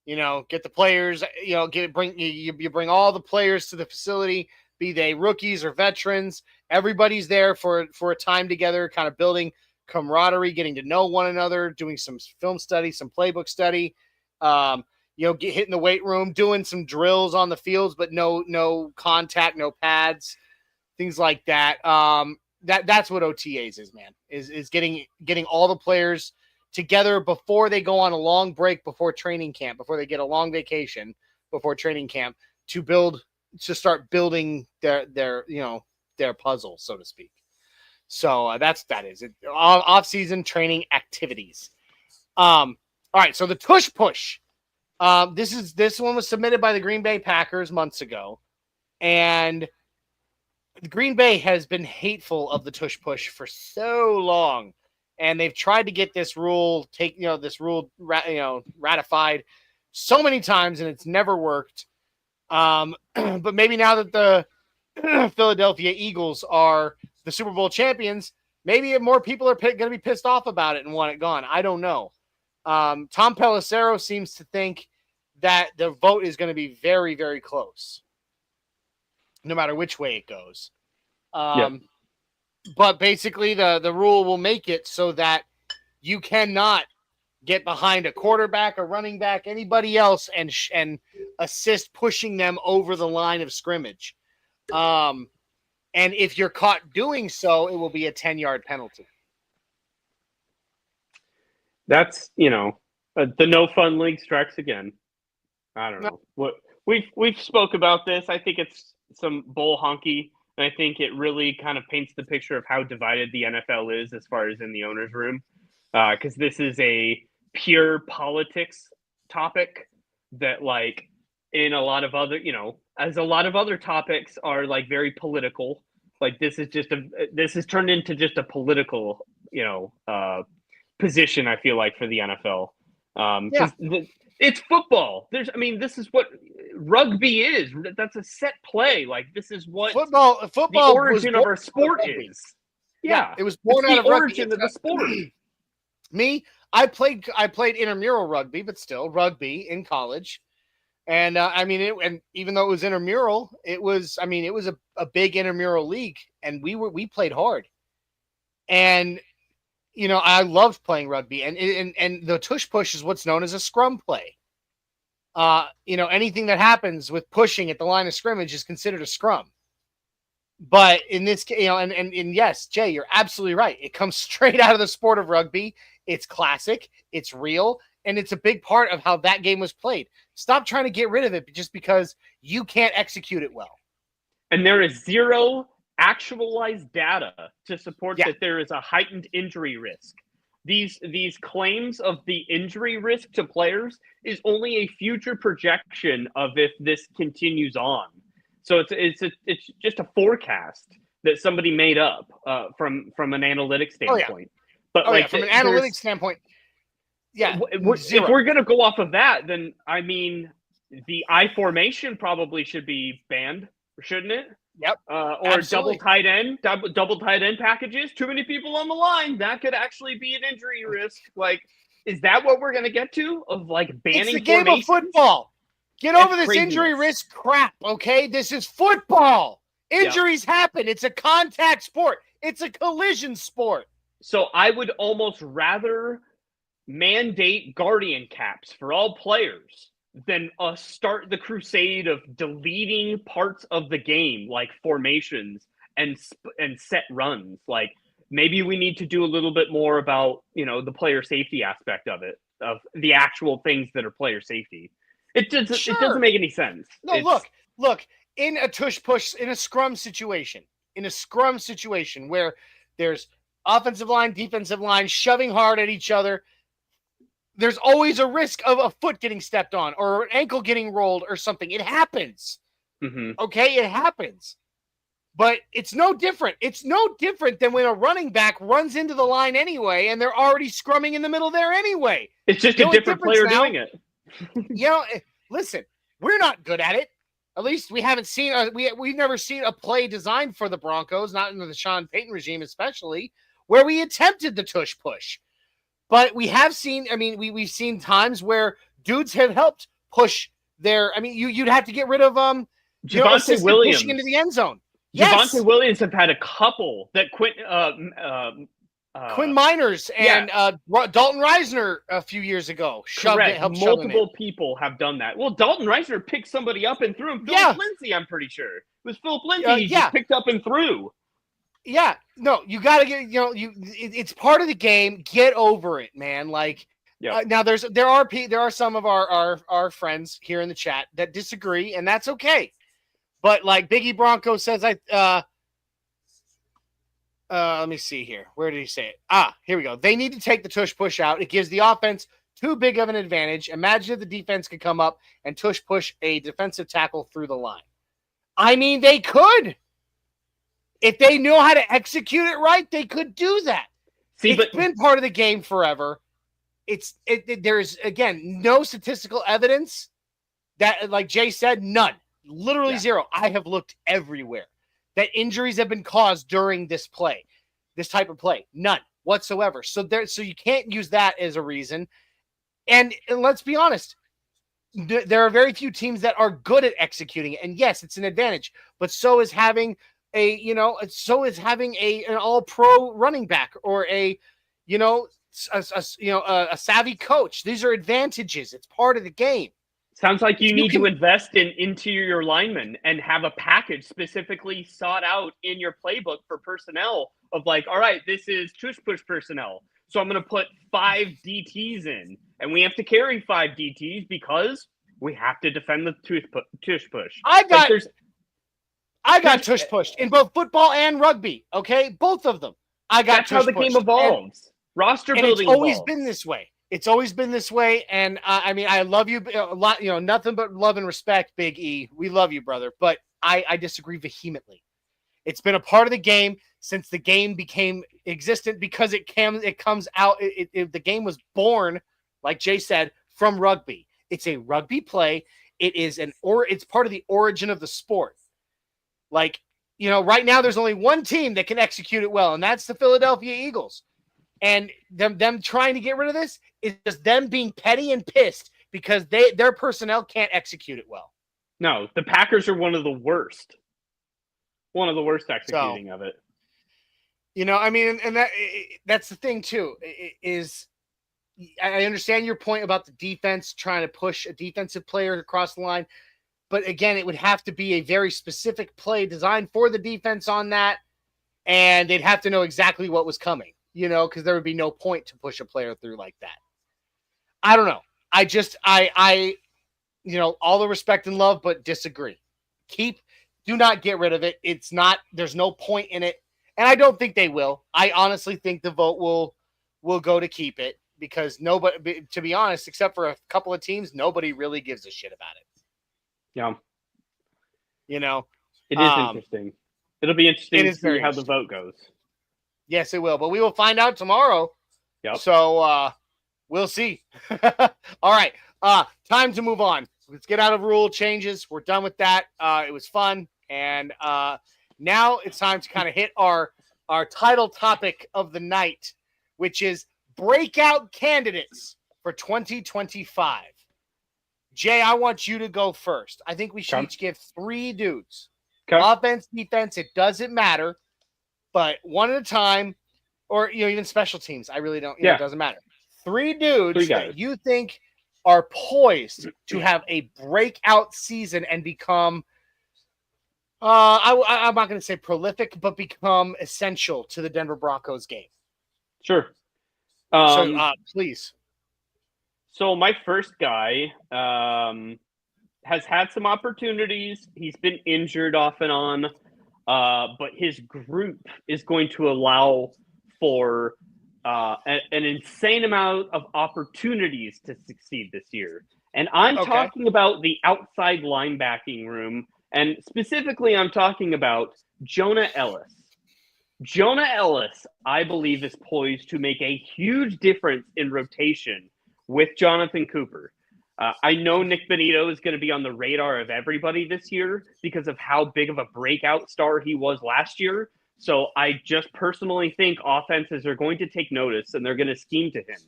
Get the players. You bring all the players to the facility, be they rookies or veterans. Everybody's there for a time together, kind of building camaraderie, getting to know one another, doing some film study, some playbook study. Hitting the weight room, doing some drills on the fields, but no contact, no pads, things like that. That's what OTAs is, man. Is getting all the players together before they go on a long break before training camp, before they get a long vacation before training camp to start building their puzzle, so to speak. So that is it. Off-season training activities. All right, so the tush push. This one was submitted by the Green Bay Packers months ago, and Green Bay has been hateful of the tush push for so long, and they've tried to get this rule ratified so many times, and it's never worked. But maybe now that the Philadelphia Eagles are the Super Bowl champions, maybe more people are going to be pissed off about it and want it gone. I don't know. Tom Pelissero seems to think that the vote is going to be very, very close, no matter which way it goes. But basically, the rule will make it so that you cannot get behind a quarterback, a running back, anybody else, and assist pushing them over the line of scrimmage. And if you're caught doing so, it will be a 10-yard penalty. That's, the no fun league strikes again. I don't know. What we've spoke about this. I think it's some bull honky, and I think it really kind of paints the picture of how divided the NFL is as far as in the owner's room. Because this is a pure politics topic that, like, in a lot of other, as a lot of other topics are like very political. Like, this is turned into just a political, position, I feel like, for the NFL. It's football. This is what rugby is. That's a set play. Like, this is what football the origin of our sport is. Yeah, it was born out of the origin of the sport. Me, I played intramural rugby, but still rugby in college. And and even though it was intramural, it was a big intramural league, and we played hard. And I loved playing rugby, and the tush push is what's known as a scrum play. Anything that happens with pushing at the line of scrimmage is considered a scrum. But in this case, and yes, Jay, you're absolutely right. It comes straight out of the sport of rugby. It's classic. It's real. And it's a big part of how that game was played. Stop trying to get rid of it just because you can't execute it well. And there is zero actualized data to support that there is a heightened injury risk. These claims of the injury risk to players is only a future projection of if this continues on. So it's just a forecast. that somebody made up from an analytics standpoint. But from an analytics standpoint, if we're gonna go off of that, then I mean, the I formation probably should be banned, shouldn't it? Yep. Or absolutely. double tight end packages. Too many people on the line. That could actually be an injury risk. Like, is that what we're gonna get to? Of like banning? It's the game formations? of football. Get over this injury risk crap, okay? This is football. Injuries happen. It's a contact sport. It's a collision sport. So I would almost rather mandate guardian caps for all players than start the crusade of deleting parts of the game like formations and set runs. Like, maybe we need to do a little bit more about, the player safety aspect of it, of the actual things that are player safety. It doesn't make any sense. No, look, in a tush push, in a scrum situation where there's offensive line, defensive line shoving hard at each other, there's always a risk of a foot getting stepped on or an ankle getting rolled or something. It happens. Mm-hmm. Okay, it happens. But it's no different. It's no different than when a running back runs into the line anyway and they're already scrumming in the middle there anyway. It's just a different player doing it. Listen, we're not good at it. At least we haven't seen we've never seen a play designed for the Broncos, not in the Sean Payton regime especially, where we attempted the tush push. But we have seen, we've seen times where dudes have helped push their, you'd have to get rid of Javonte Williams pushing into the end zone. Javonte Williams have had a couple that Quinn Miners and Dalton Reisner a few years ago. Multiple people have done that. Well, Dalton Reisner picked somebody up and threw him. Philip Lindsay, I'm pretty sure. It was Philip Lindsay he just picked up and threw. Yeah, no, you got to get, it's part of the game. Get over it, man. Like, now there are some of our friends here in the chat that disagree, and that's okay. But like Biggie Bronco says, let me see here. Where did he say it? Here we go. They need to take the tush push out. It gives the offense too big of an advantage. Imagine if the defense could come up and tush push a defensive tackle through the line. They could. If they know how to execute it right, they could do that. It's been part of the game forever. There's, again, no statistical evidence that, like Jay said, none. Literally zero. I have looked everywhere that injuries have been caused during this type of play. None whatsoever. So you can't use that as a reason. And let's be honest, there are very few teams that are good at executing it. And yes, it's an advantage, but so is having an all-pro running back or a savvy coach. These are advantages. It's part of the game. Sounds like you need to invest in interior linemen and have a package specifically sought out in your playbook for personnel of like, all right, this is tush push personnel. So I'm going to put 5 DTs in, and we have to carry 5 DTs because we have to defend the tush push. I got tush pushed in both football and rugby. Okay, both of them. That's how the game evolves. Roster building. It's always been this way. It's always been this way. And I love you a lot. Nothing but love and respect, Big E. We love you, brother. But I disagree vehemently. It's been a part of the game since the game became existent because it comes out. The game was born, like Jay said, from rugby. It's a rugby play. It's part of the origin of the sport. Like, right now there's only one team that can execute it well, and that's the Philadelphia Eagles. And them trying to get rid of this is just them being petty and pissed because their personnel can't execute it well. No, the Packers are one of the worst. One of the worst executing of it. And that's the thing too, is I understand your point about the defense trying to push a defensive player across the line. But again, it would have to be a very specific play designed for the defense on that. And they'd have to know exactly what was coming, because there would be no point to push a player through like that. I don't know. All the respect and love, but disagree. Do not get rid of it. There's no point in it. And I don't think they will. I honestly think the vote will go to keep it because nobody, to be honest, except for a couple of teams, nobody really gives a shit about it. Yeah. It is interesting. It'll be interesting It to is see very how the interesting. vote goes. Yes, it will. But we will find out tomorrow. Yep. So we'll see. All right. Time to move on. Let's get out of rule changes. We're done with that. It was fun. And now it's time to kind of hit our title topic of the night, which is breakout candidates for 2025. Jay, I want you to go first. I think we should each give 3 dudes. Okay. Offense, defense, it doesn't matter, but one at a time, or even special teams. I really don't. It doesn't matter. 3 dudes that you think are poised to have a breakout season and become. I'm not going to say prolific, but become essential to the Denver Broncos game. Sure. Please. So my first guy has had some opportunities. He's been injured off and on, but his group is going to allow for an insane amount of opportunities to succeed this year. And I'm talking about the outside linebacking room, and specifically I'm talking about Jonah Ellis. Jonah Ellis, I believe, is poised to make a huge difference in rotation with Jonathan Cooper. I know Nick Bonito is going to be on the radar of everybody this year because of how big of a breakout star he was last year. So I just personally think offenses are going to take notice and they're going to scheme to him.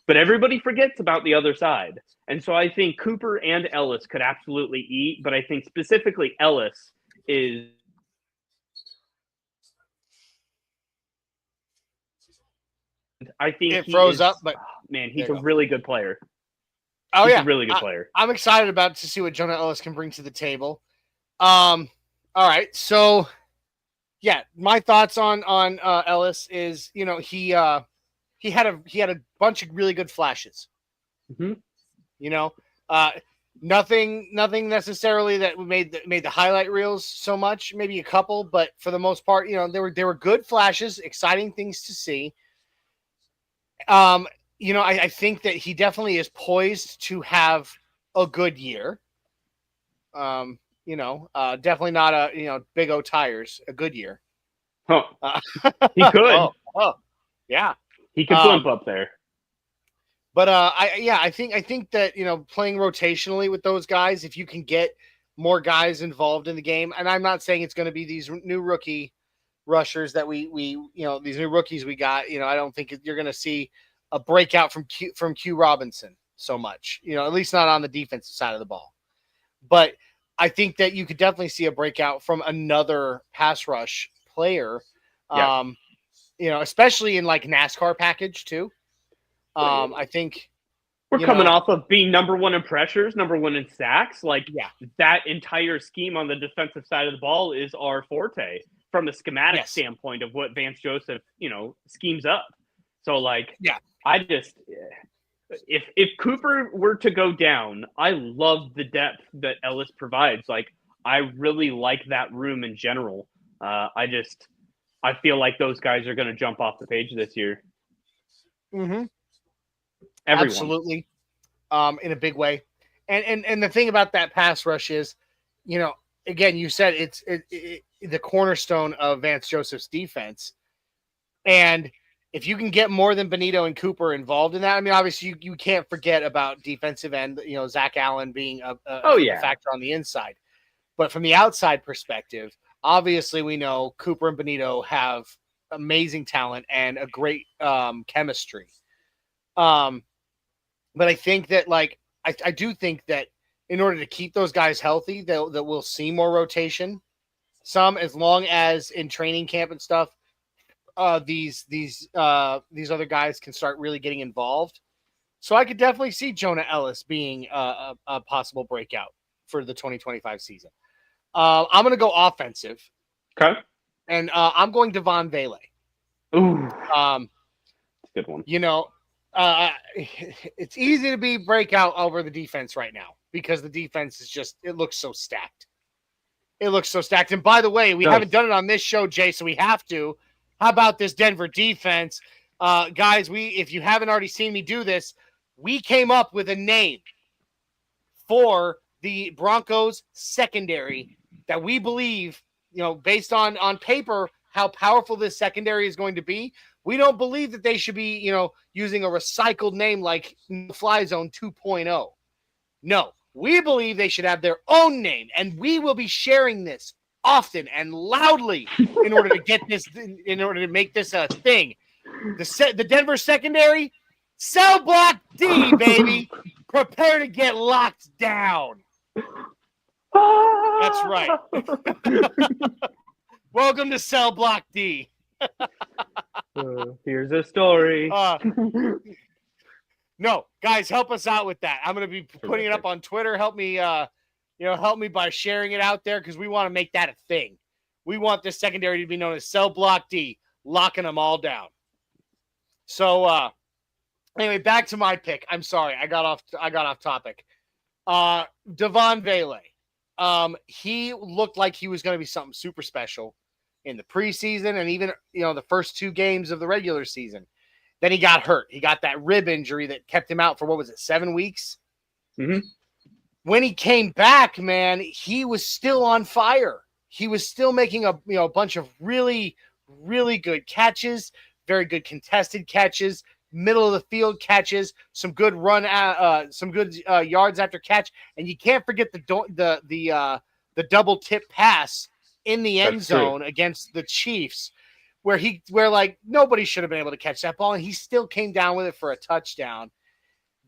But everybody forgets about the other side. And so I think Cooper and Ellis could absolutely eat, but I think specifically Ellis is I think it froze up, but man, he's a really good player. Oh, he's yeah. a really good player. I'm excited to see what Jonah Ellis can bring to the table. All right. So, yeah, my thoughts on Ellis is, he had a bunch of really good flashes. Mm-hmm. Nothing necessarily that made the highlight reels so much, maybe a couple, but for the most part, there were good flashes, exciting things to see. I think that he definitely is poised to have a good year. Definitely not a, big O tires, a good year. Huh. He could. Yeah. He could bump up there. But I think that, playing rotationally with those guys, if you can get more guys involved in the game, and I'm not saying it's going to be these new rookie rushers that we these new rookies we got, I don't think you're going to see a breakout from Q Robinson so much, at least not on the defensive side of the ball. But I think that you could definitely see a breakout from another pass rush player, especially in like NASCAR package too. I think we're coming off of being number 1 in pressures, number 1 in sacks. That entire scheme on the defensive side of the ball is our forte from a schematic standpoint of what Vance Joseph, schemes up. So I just, if Cooper were to go down, I love the depth that Ellis provides. I really like that room in general. I feel like those guys are going to jump off the page this year. Mm-hmm. Everyone. Absolutely. In a big way. And the thing about that pass rush is, again, you said it's the cornerstone of Vance Joseph's defense. And if you can get more than Bonito and Cooper involved in that, I mean, obviously you can't forget about defensive end, Zach Allen being a factor on the inside. But from the outside perspective, obviously we know Cooper and Bonito have amazing talent and a great chemistry. But I think that I do think that in order to keep those guys healthy, that we'll see more rotation. Some, as long as in training camp and stuff, these other guys can start really getting involved. So I could definitely see Jonah Ellis being a possible breakout for the 2025 season. I'm going to go offensive. Okay. And I'm going Devon Vele. Ooh. That's a good one. It's easy to be breakout over the defense right now because the defense is it looks so stacked. It looks so stacked. And by the way, we haven't done it on this show, Jay, so we have to. How about this Denver defense? Guys, if you haven't already seen me do this, we came up with a name for the Broncos secondary that we believe based on paper, how powerful this secondary is going to be, we don't believe that they should be, using a recycled name like Fly Zone 2.0. No, we believe they should have their own name, and we will be sharing this often and loudly in order to make this a thing. The Denver secondary, cell block D, baby. Prepare to get locked down. That's right. Welcome to Cell Block D. Here's a story. No, guys, help us out with that. I'm going to be putting it up on Twitter. Help me, help me by sharing it out there because we want to make that a thing. We want this secondary to be known as Cell Block D, locking them all down. So, anyway, back to my pick. I'm sorry, I got off topic. Devon Vele. He looked like he was going to be something super special in the preseason and even, the first 2 games of the regular season. Then he got hurt. He got that rib injury that kept him out for, 7 weeks? Mm-hmm. When he came back, man, he was still on fire. He was still making a bunch of really, really good catches, very good contested catches, middle of the field catches, some good yards after catch, and you can't forget the double tip pass in the end zone against the Chiefs, where nobody should have been able to catch that ball, and he still came down with it for a touchdown.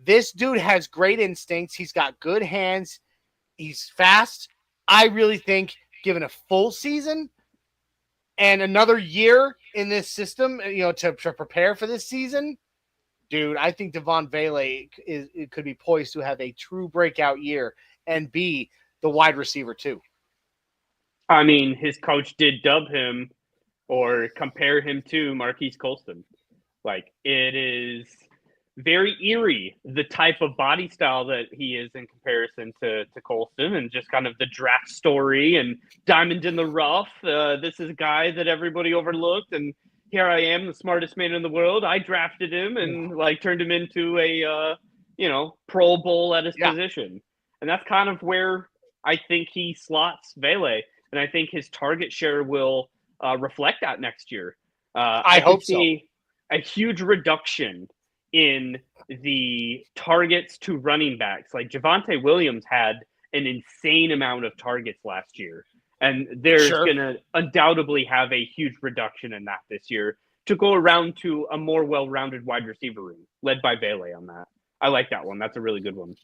This dude has great instincts. He's got good hands. He's fast. I really think, given a full season and another year in this system, to prepare for this season, dude, I think Devon Vele could be poised to have a true breakout year and be the wide receiver too. I mean, his coach did dub him or compare him to Marquise Colston. It is very eerie, the type of body style that he is in comparison to Colston, and just kind of the draft story and diamond in the rough. This is a guy that everybody overlooked, and here I am, the smartest man in the world. I drafted him and turned him into a Pro Bowl at his position. And that's kind of where I think he slots Vele. And I think his target share will reflect that next year. I hope so. A huge reduction in the targets to running backs. Javonte Williams had an insane amount of targets last year. And there's going to undoubtedly have a huge reduction in that this year to go around to a more well-rounded wide receiver room, led by Vele on that. I like that one. That's a really good one.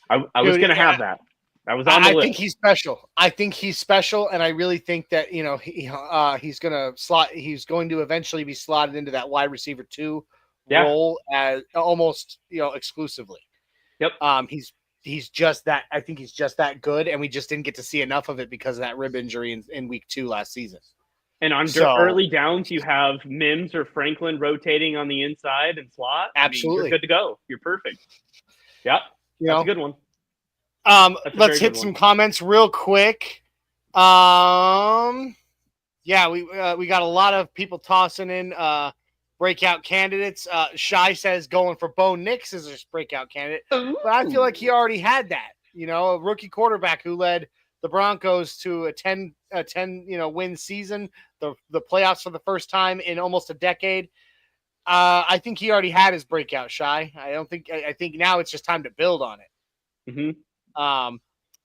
I was going to have that. That was on the list. I think he's special. I think he's special, and I really think that he's going to eventually be slotted into that wide receiver 2 role as almost exclusively. Yep. He's just that. I think he's just that good, and we just didn't get to see enough of it because of that rib injury in week 2 last season. And on early downs, you have Mims or Franklin rotating on the inside and slot. Absolutely, you're good to go. You're perfect. Yep, that's a good one. Let's hit some comments real quick. We got a lot of people tossing in breakout candidates. Shy says going for Bo Nix as his breakout candidate, but I feel like he already had that. A rookie quarterback who led the Broncos to a 10 win season, the playoffs for the first time in almost a decade. I think he already had his breakout, Shy. I think now it's just time to build on it. Mm-hmm.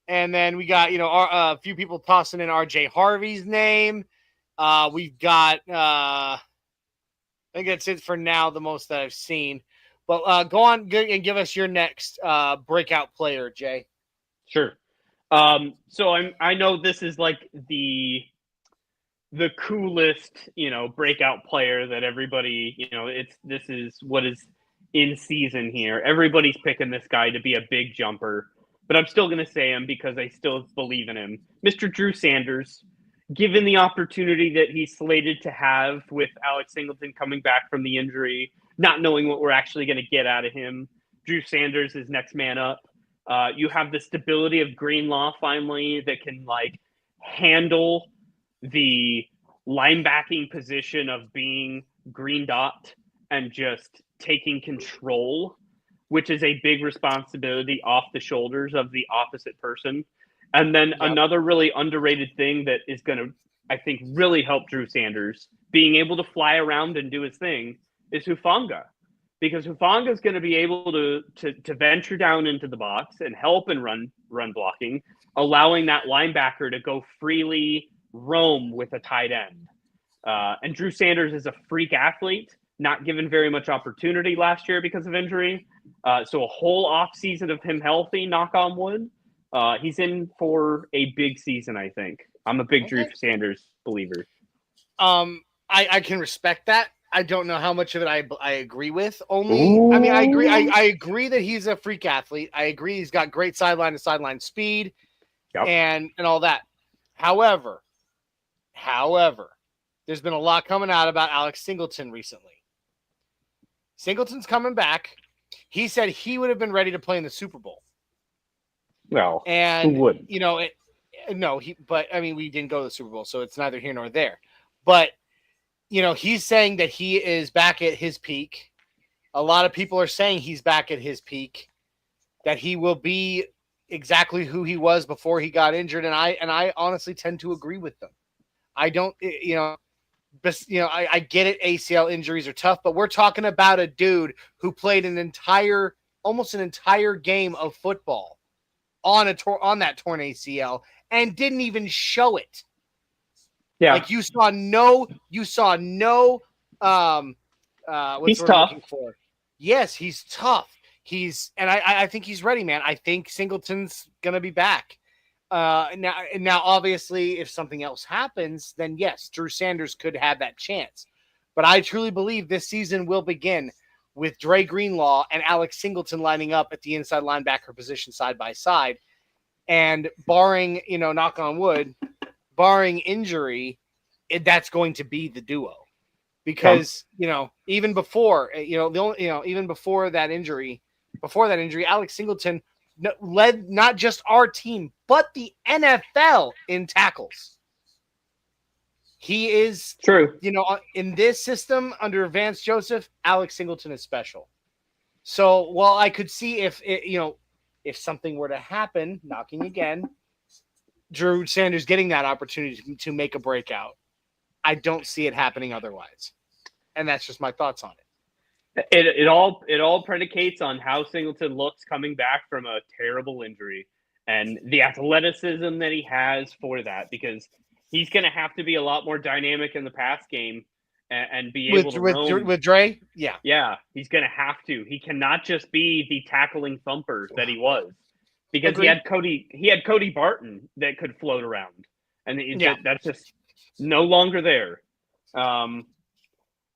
And then we got, a few people tossing in RJ Harvey's name. We've got, I think that's it for now, the most that I've seen. But go on and give us your next breakout player, Jay. Sure. So I know this is the coolest, breakout player that everybody, this is what is in season here. Everybody's picking this guy to be a big jumper. But I'm still going to say him because I still believe in him. Mr. Drew Sanders, given the opportunity that he's slated to have with Alex Singleton coming back from the injury, not knowing what we're actually going to get out of him, Drew Sanders is next man up. You have the stability of Greenlaw finally that can handle the linebacking position of being green dot and just taking control, which is a big responsibility off the shoulders of the opposite person. And then another really underrated thing that is going to I think really helped Drew Sanders being able to fly around and do his thing is Hufanga. Because Hufanga is going to be able to venture down into the box and help in run blocking, allowing that linebacker to go freely roam with a tight end. And Drew Sanders is a freak athlete, not given very much opportunity last year because of injury. So a whole offseason of him healthy, knock on wood. He's in for a big season, I think. I'm a big Drew Sanders believer. I can respect that. I don't know how much of it I agree with. I mean, I agree. I agree that he's a freak athlete. I agree he's got great sideline to sideline speed, and all that. However, there's been a lot coming out about Alex Singleton recently. Singleton's coming back. He said he would have been ready to play in the Super Bowl. Well, and who wouldn't? But I mean, we didn't go to the Super Bowl, so it's neither here nor there. But he's saying that he is back at his peak. A lot of people are saying he's back at his peak, that he will be exactly who he was before he got injured. And I honestly tend to agree with them. I don't, I get it. ACL injuries are tough, but we're talking about a dude who played almost an entire game of football on that torn ACL and didn't even show it. Yeah. Like you saw no, he's tough. Yes, he's tough. And I think he's ready, man. I think Singleton's going to be back. Now, obviously, if something else happens, then yes, Drew Sanders could have that chance. But I truly believe this season will begin with Dre Greenlaw and Alex Singleton lining up at the inside linebacker position side by side. And barring, knock on wood, barring injury, that's going to be the duo. Because, even before, even before that injury, Alex Singleton led not just our team, but the NFL in tackles. He is true. In this system under Vance Joseph, Alex Singleton is special. So while I could see if something were to happen, knocking again, Drew Sanders getting that opportunity to make a breakout, I don't see it happening otherwise. And that's just my thoughts on it. It all predicates on how Singleton looks coming back from a terrible injury and the athleticism that he has for that, because he's going to have to be a lot more dynamic in the pass game and be able to roam. With Dre. Yeah, he's going to have to. He cannot just be the tackling thumper that he was, because he had Cody Barton that could float around, and that's just no longer there.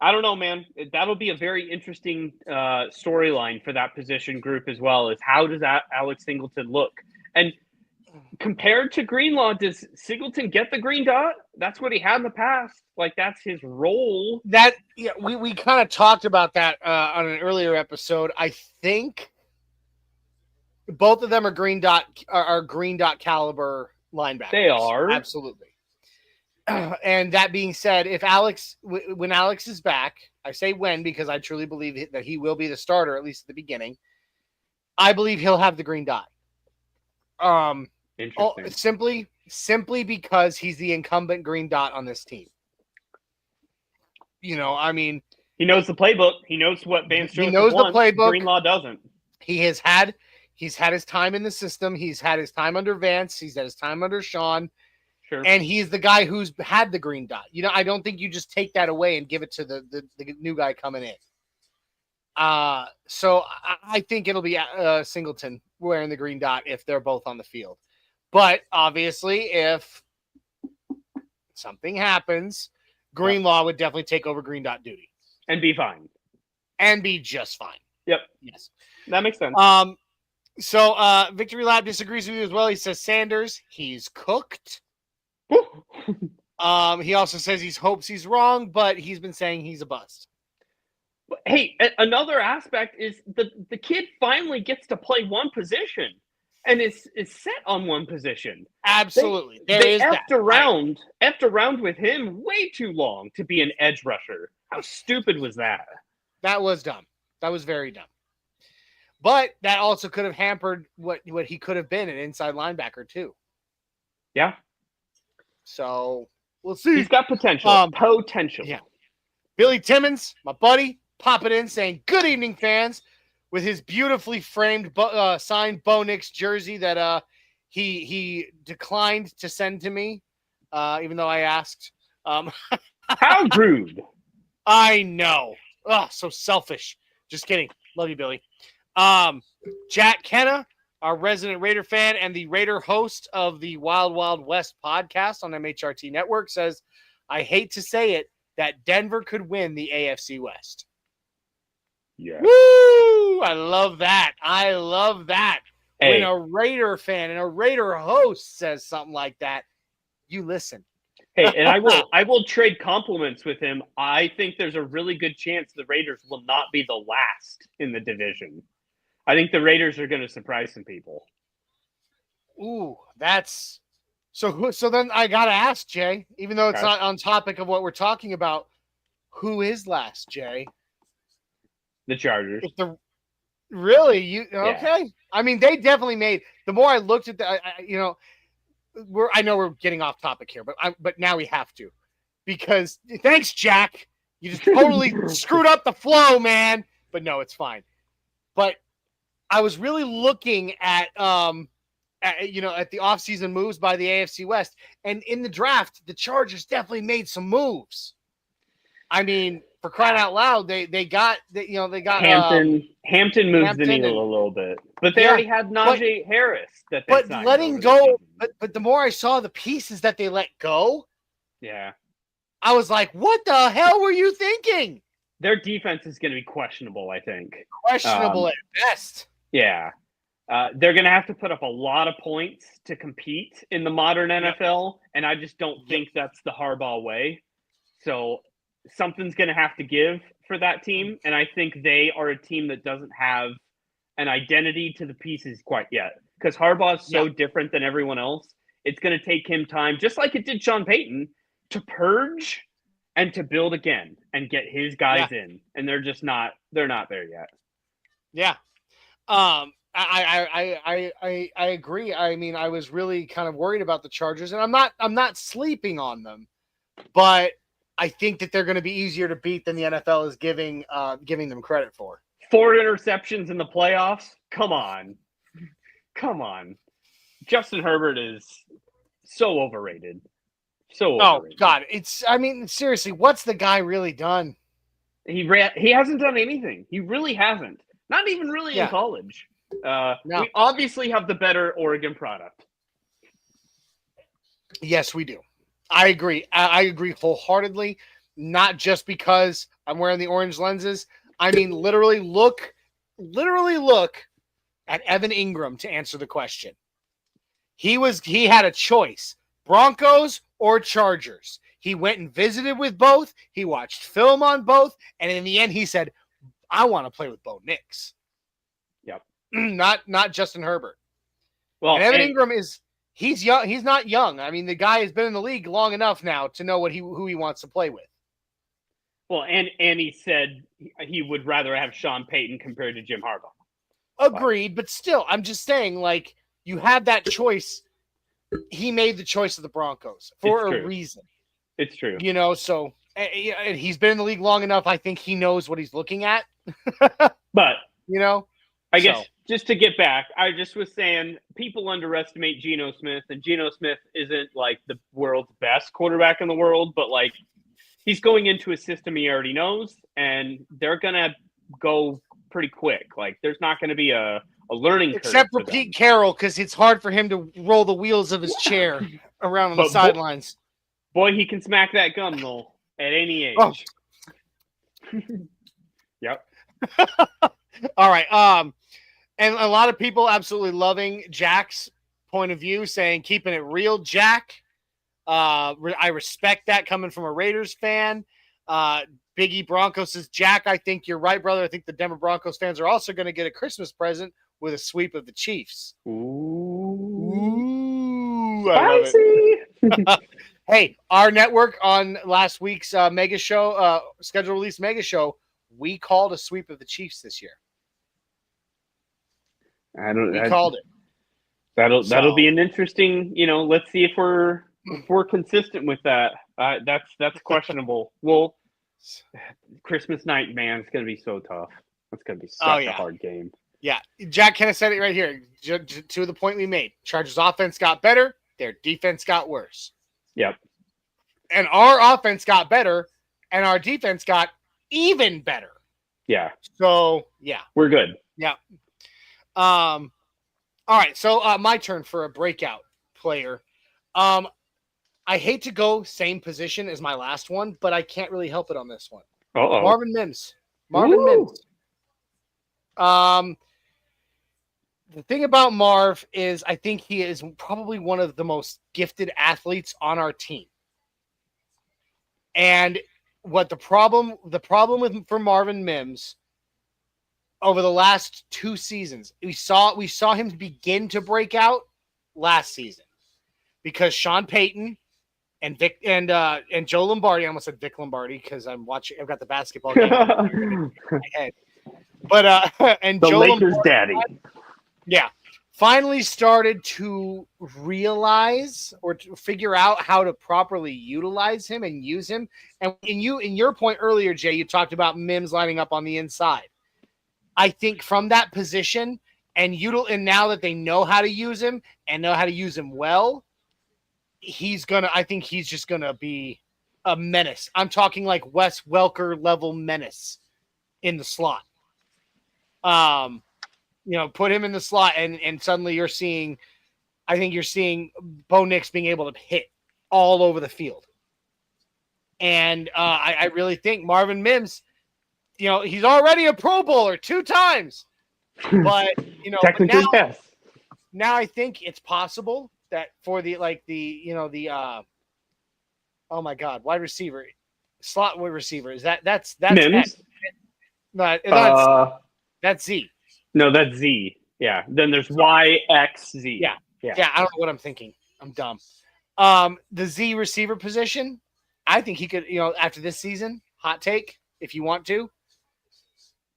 I don't know, man. That'll be a very interesting storyline for that position group as well. Is how does that Alex Singleton look? And compared to Greenlaw, does Singleton get the green dot? That's what he had in the past. Like, that's his role. We kind of talked about that on an earlier episode. I think both of them are green dot caliber linebackers. They are. Absolutely. And that being said, when Alex is back, I say when because I truly believe that he will be the starter, at least at the beginning. I believe he'll have the green dot. Interesting. Simply because he's the incumbent green dot on this team. I mean, he knows the playbook. He knows what Vance Joseph wants. The playbook. Greenlaw doesn't. He's had his time in the system. He's had his time under Vance. He's had his time under Sean. Sure. And he's the guy who's had the green dot. I don't think you just take that away and give it to the new guy coming in. So I think it'll be Singleton wearing the green dot if they're both on the field. But obviously, if something happens, Greenlaw would definitely take over green dot duty. And be fine. And be just fine. Yep. Yes. That makes sense. So Victory Lab disagrees with you as well. He says Sanders, he's cooked. He also says he hopes he's wrong, but he's been saying he's a bust. Hey, another aspect is the kid finally gets to play one position and is set on one position. Absolutely. They effed around with him way too long to be an edge rusher. How stupid was that? That was dumb. That was very dumb. But that also could have hampered what he could have been, an inside linebacker too. Yeah. So We'll see. He's got potential. Potential. Yeah. Billy Timmons, my buddy, popping in saying, "Good evening, fans," with his beautifully framed signed Bo Nix jersey that he declined to send to me, even though I asked. How rude. I know. Oh, so selfish. Just kidding. Love you, Billy. Jack Kenna, our resident Raider fan and the Raider host of the Wild Wild West podcast on MHRT Network, says, "I hate to say it, that Denver could win the AFC West." Yeah. Woo! I love that. I love that. Hey. When a Raider fan and a Raider host says something like that, you listen. Hey, and I will trade compliments with him. I think there's a really good chance the Raiders will not be the last in the division. I think the Raiders are going to surprise some people. Ooh, that's so. So then I gotta ask Jay, even though it's not on topic of what we're talking about, who is last, Jay? The Chargers. Really, you okay? Yeah. I mean, they definitely made. The more I looked at the, I know we're getting off topic here, but now we have to, because thanks, Jack. You just totally screwed up the flow, man. But no, it's fine. But I was really looking at the offseason moves by the AFC West, and in the draft, the Chargers definitely made some moves. I mean, for crying out loud, they got Hampton. Hampton moves the needle a little bit, but they already had Najee Harris that they signed. Letting go, but the more I saw the pieces that they let go, yeah, I was like, what the hell were you thinking? Their defense is going to be questionable, I think. Questionable at best. Yeah. They're going to have to put up a lot of points to compete in the modern NFL, and I just don't think that's the Harbaugh way. So something's going to have to give for that team, and I think they are a team that doesn't have an identity to the pieces quite yet, because Harbaugh is so different than everyone else. It's going to take him time, just like it did Sean Payton, to purge and to build again and get his guys in, and they're not there yet. Yeah. I agree. I mean, I was really kind of worried about the Chargers, and I'm not sleeping on them, but I think that they're going to be easier to beat than the NFL is giving them credit for. 4 interceptions in the playoffs? Come on. Justin Herbert is so overrated. Oh God, seriously, what's the guy really done? He hasn't done anything. He really hasn't. Not even really in college. No. We obviously have the better Oregon product. Yes, we do. I agree. I agree wholeheartedly. Not just because I'm wearing the orange lenses. I mean, literally look at Evan Ingram to answer the question. He had a choice: Broncos or Chargers. He went and visited with both. He watched film on both, and in the end, he said, "I want to play with Bo Nix." Yep. Not Justin Herbert. Well, and Evan Ingram he's young. He's not young. I mean, the guy has been in the league long enough now to know who he wants to play with. Well, and he said he would rather have Sean Payton compared to Jim Harbaugh. Agreed, but still, I'm just saying, like, you had that choice. He made the choice of the Broncos for a reason. It's true. So he's been in the league long enough. I think he knows what he's looking at. But, I guess just to get back, I just was saying people underestimate Geno Smith, and Geno Smith isn't like the world's best quarterback in the world, but like he's going into a system he already knows, and they're going to go pretty quick. Like there's not going to be a learning curve. Except for Pete Carroll, because it's hard for him to roll the wheels of his chair around on the sidelines. Boy, he can smack that gum, though, at any age. Oh. Yep. All right. And a lot of people absolutely loving Jack's point of view, saying keeping it real, Jack. I respect that coming from a Raiders fan. Biggie Bronco says, Jack, I think you're right, brother. I think the Denver Broncos fans are also going to get a Christmas present with a sweep of the Chiefs. Ooh. I love it. Hey, our network on last week's mega show, schedule release mega show, we called a sweep of the Chiefs this year. We called it. That'll be an interesting, let's see if we're consistent with that. That's questionable. Well, Christmas night, man, it's gonna be so tough. It's gonna be such a hard game. Yeah, Jack kind of said it right here. To the point we made, Chargers offense got better, their defense got worse. Yep. And our offense got better, and our defense got even better. Yeah. So yeah, we're good. Yeah. All right. So my turn for a breakout player. I hate to go same position as my last one, but I can't really help it on this one. Marvin Mims. Mims. The thing about Marv is I think he is probably one of the most gifted athletes on our team. And what the problem for Marvin Mims over the last 2 seasons, we saw him begin to break out last season because Sean Payton and Vic and Joe Lombardi. I almost said Vic Lombardi because I've got the basketball game in my head. But and the Joe Lakers' Lombardi, daddy. Yeah, finally started to realize or to figure out how to properly utilize him and use him. And in your point earlier, Jay, you talked about Mims lining up on the inside. I think from that position and now that they know how to use him and know how to use him well, I think he's just gonna be a menace. I'm talking like Wes Welker level menace in the slot. Put him in the slot and suddenly you're seeing Bo Nix being able to hit all over the field. And I really think Marvin Mims, he's already a Pro Bowler 2 times, but technically, yes. Now I think it's possible that for wide receiver, slot wide receiver, that's Mims? That's Z. No, that's Z. Yeah. Then there's YXZ. Yeah. I don't know what I'm thinking. I'm dumb. The Z receiver position, I think he could, after this season, hot take, if you want to,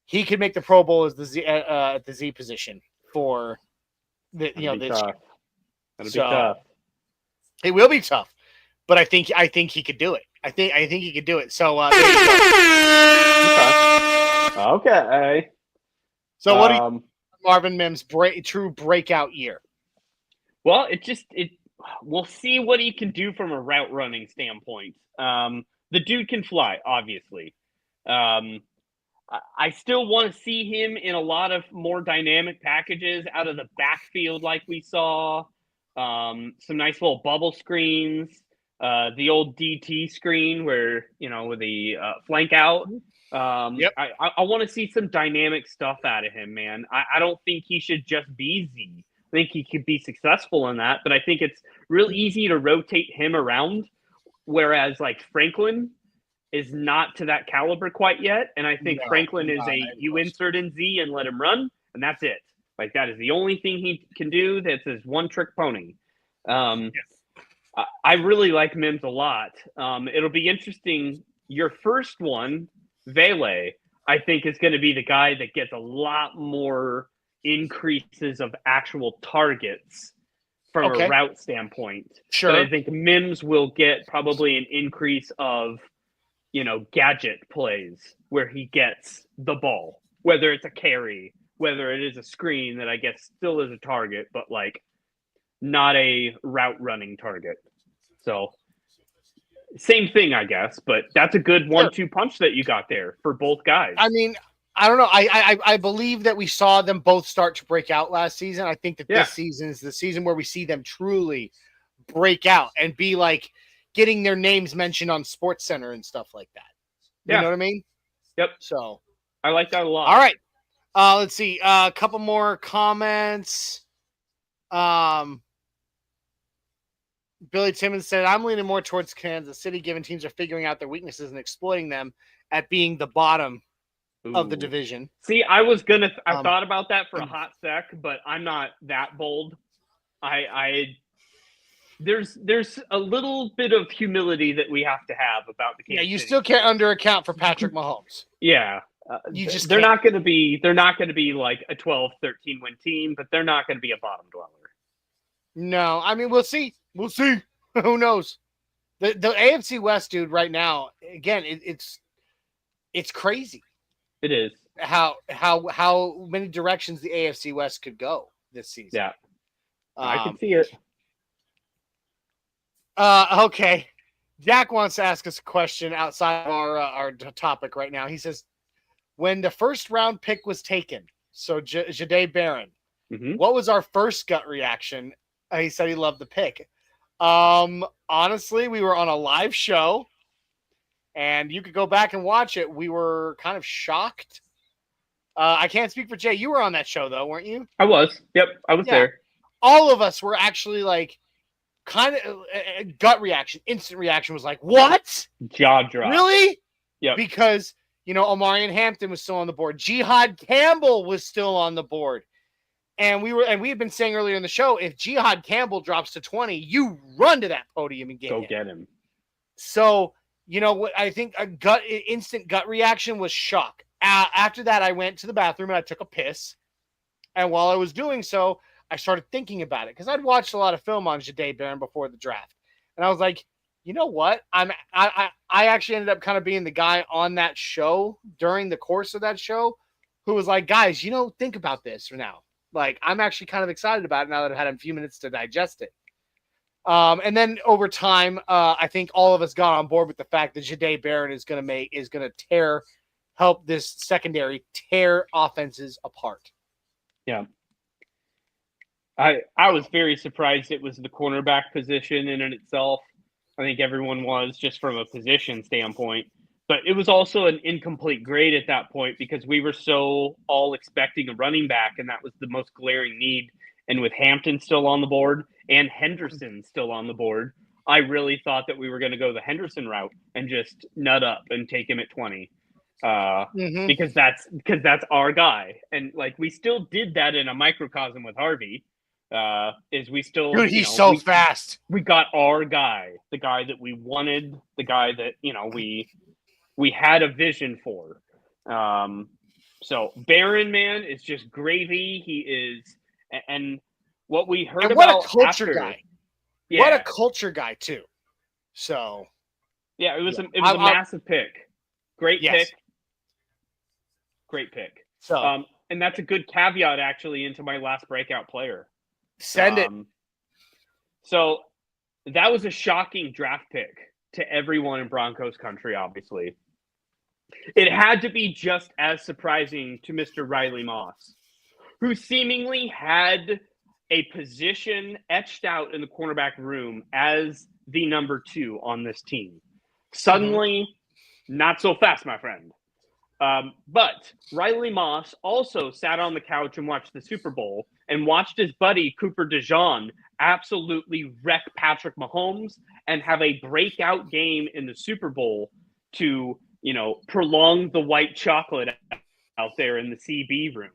he could make the Pro Bowl as the Z at the Z position for this year. That'll be tough. It will be tough, but I think he could do it. I think he could do it. So there you go. Okay. So what do you Marvin Mims true breakout year? Well, we'll see what he can do from a route running standpoint. The dude can fly, obviously. I still want to see him in a lot of more dynamic packages out of the backfield like we saw. Some nice little bubble screens. The old DT screen where, with the flank out. Yep. I want to see some dynamic stuff out of him, man. I don't think he should just be Z. I think he could be successful in that, but I think it's real easy to rotate him around, whereas like Franklin is not to that caliber quite yet. And I think Franklin is you insert in Z and let him run, and that's it. Like that is the only thing he can do. That's his one trick pony. I really like Mims a lot. It'll be interesting. Your first one, Vele, I think is going to be the guy that gets a lot more increases of actual targets from a route standpoint. Sure. But I think Mims will get probably an increase of, gadget plays where he gets the ball, whether it's a carry, whether it is a screen that I guess still is a target, but like not a route running target. So same thing, I guess, but that's a good 1-2 punch that you got there for both guys. I mean, I don't know. I believe that we saw them both start to break out last season. I think that this season is the season where we see them truly break out and be like getting their names mentioned on SportsCenter and stuff like that. You know what I mean? Yep. So I like that a lot. All right. Let's see. A couple more comments. Billy Timmons said, I'm leaning more towards Kansas City, given teams are figuring out their weaknesses and exploiting them at being the bottom of the division. See, I thought about that for a hot sec, but I'm not that bold. There's a little bit of humility that we have to have about the Kansas City. You still can't under-account for Patrick Mahomes. Yeah. They're not going to be like a 12-13 win team, but they're not going to be a bottom dweller. No, I mean, we'll see. Who knows? The AFC West, dude, right now, again, it's crazy. It is. How many directions the AFC West could go this season. Yeah. I can see it. Okay. Jack wants to ask us a question outside of our topic right now. He says, when the first round pick was taken, so Jahdae Barron, what was our first gut reaction? He said he loved the pick. Honestly, we were on a live show, and you could go back and watch it. We were kind of shocked. I can't speak for Jay. You were on that show, though, weren't you? I was. Yep, I was there. All of us were actually like, kind of gut reaction, instant reaction was like, what? Jaw drop. Really? Yeah. Because, Omarion Hampton was still on the board. Jihad Campbell was still on the board. And we had been saying earlier in the show, if Jihad Campbell drops to 20, you run to that podium and get him. So, what I think instant gut reaction was shock. After that, I went to the bathroom and I took a piss. And while I was doing so, I started thinking about it because I'd watched a lot of film on Jahdae Barron before the draft. And I was like, you know what? I actually ended up kind of being the guy on that show during the course of that show who was like, guys, think about this for now. Like, I'm actually kind of excited about it now that I've had a few minutes to digest it. And then over time, I think all of us got on board with the fact that Jahdae Barron is going to help this secondary tear offenses apart. Yeah. I was very surprised it was the cornerback position in itself. I think everyone was, just from a position standpoint. But it was also an incomplete grade at that point because we were so all expecting a running back, and that was the most glaring need. And with Hampton still on the board and Henderson still on the board, I really thought that we were going to go the Henderson route and just nut up and take him at 20. Because that's our guy. And like, we still did that in a microcosm with Harvey. Dude, he's so fast. We got our guy, the guy that we wanted, the guy that we had a vision for. So Barron, man, is just gravy. He is, and what we heard about, what a culture guy. Yeah. What a culture guy too. So yeah, it was a massive pick. Great pick. Great pick. So and that's a good caveat actually into my last breakout player. Send it. So that was a shocking draft pick to everyone in Broncos country, obviously. It had to be just as surprising to Mr. Riley Moss, who seemingly had a position etched out in the cornerback room as the number 2 on this team. Suddenly, not so fast, my friend. But Riley Moss also sat on the couch and watched the Super Bowl and watched his buddy Cooper DeJean absolutely wreck Patrick Mahomes and have a breakout game in the Super Bowl to, prolong the white chocolate out there in the CB room.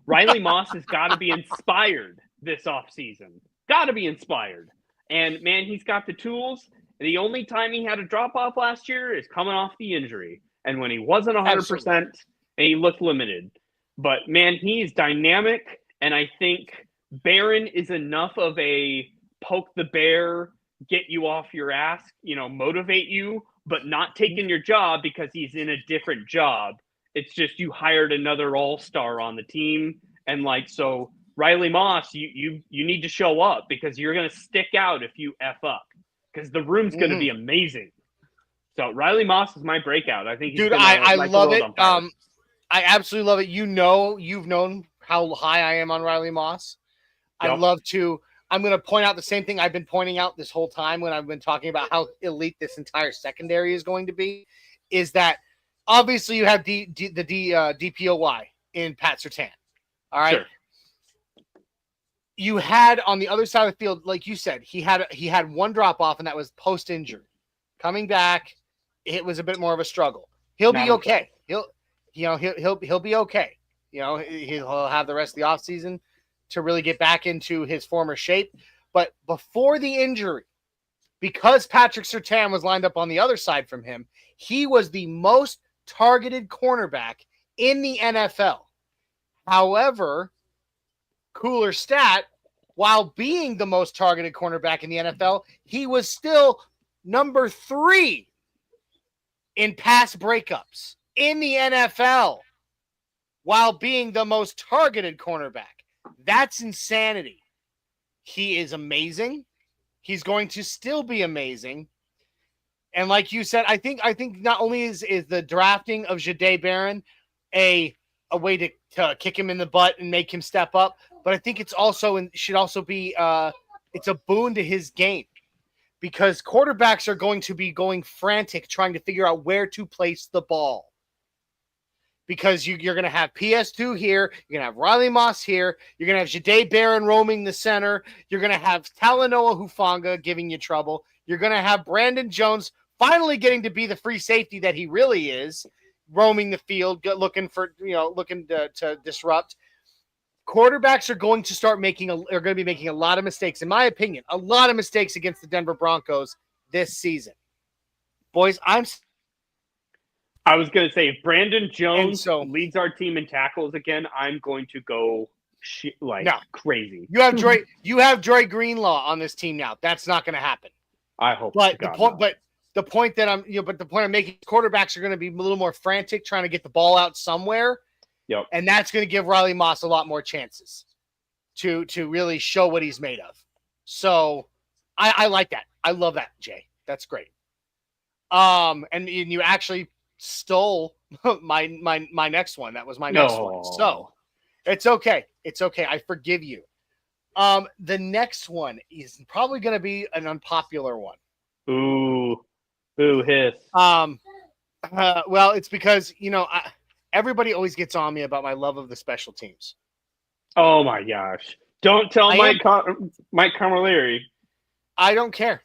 Riley Moss has got to be inspired this offseason. Got to be inspired. And, man, he's got the tools. The only time he had a drop-off last year is coming off the injury. And when he wasn't 100%, and he looked limited. But, man, he's dynamic. And I think Barron is enough of a poke the bear, get you off your ass, motivate you, but not taking your job because he's in a different job. It's just you hired another all-star on the team. And, so Riley Moss, you need to show up because you're going to stick out if you F up because the room's going to be amazing. So Riley Moss is my breakout. I think, I love it. I absolutely love it. You've known how high I am on Riley Moss. Yep. I'm going to point out the same thing I've been pointing out this whole time when I've been talking about how elite this entire secondary is going to be, is that obviously you have the DPOY in Pat Surtain. All right. Sure. You had on the other side of the field, like you said, he had one drop off, and that was post injury. Coming back, it was a bit more of a struggle. He'll be okay. He'll be okay. He'll have the rest of the offseason to really get back into his former shape. But before the injury, because Patrick Surtain was lined up on the other side from him, he was the most targeted cornerback in the NFL. However, cooler stat, while being the most targeted cornerback in the NFL, he was still number 3 in pass breakups in the NFL while being the most targeted cornerback. That's insanity. He is amazing. He's going to still be amazing. And like you said, I think not only is the drafting of Jahdae Barron a way to kick him in the butt and make him step up, but I think it's also should also be it's a boon to his game, because quarterbacks are going to be going frantic trying to figure out where to place the ball. Because you're going to have PS2 here, you're going to have Riley Moss here, you're going to have Jahdae Barron roaming the center, you're going to have Talanoa Hufanga giving you trouble, you're going to have Brandon Jones finally getting to be the free safety that he really is, roaming the field, looking to disrupt. Quarterbacks are going to be making a lot of mistakes, in my opinion, a lot of mistakes against the Denver Broncos this season. Boys, I was going to say, if Brandon Jones leads our team in tackles again, I'm going to go crazy. You have Dre Greenlaw on this team now. That's not going to happen. I hope. But the point I'm making, quarterbacks are going to be a little more frantic trying to get the ball out somewhere. Yep. And that's going to give Riley Moss a lot more chances to really show what he's made of. So I like that. I love that, Jay. That's great. And you actually stole my next one. That was my next one. So it's okay. It's okay. I forgive you. The next one is probably going to be an unpopular one. Ooh, hiss. Well, it's because, everybody always gets on me about my love of the special teams. Oh my gosh. Don't tell Mike Camilleri. I don't care.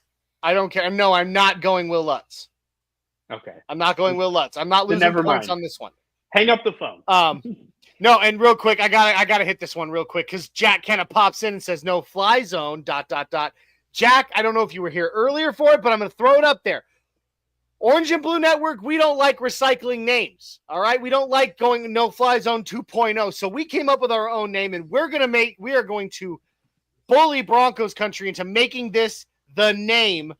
No, I'm not going Will Lutz. Okay. I'm not going Will Lutz. I'm not losing points on this one. Hang up the phone. No, and real quick, I gotta hit this one real quick because Jack kind of pops in and says no fly zone. ... Jack, I don't know if you were here earlier for it, but I'm gonna throw it up there. Orange and Blue Network, we don't like recycling names. All right, we don't like going no fly zone 2.0. So we came up with our own name, and we are going to bully Broncos Country into making this the name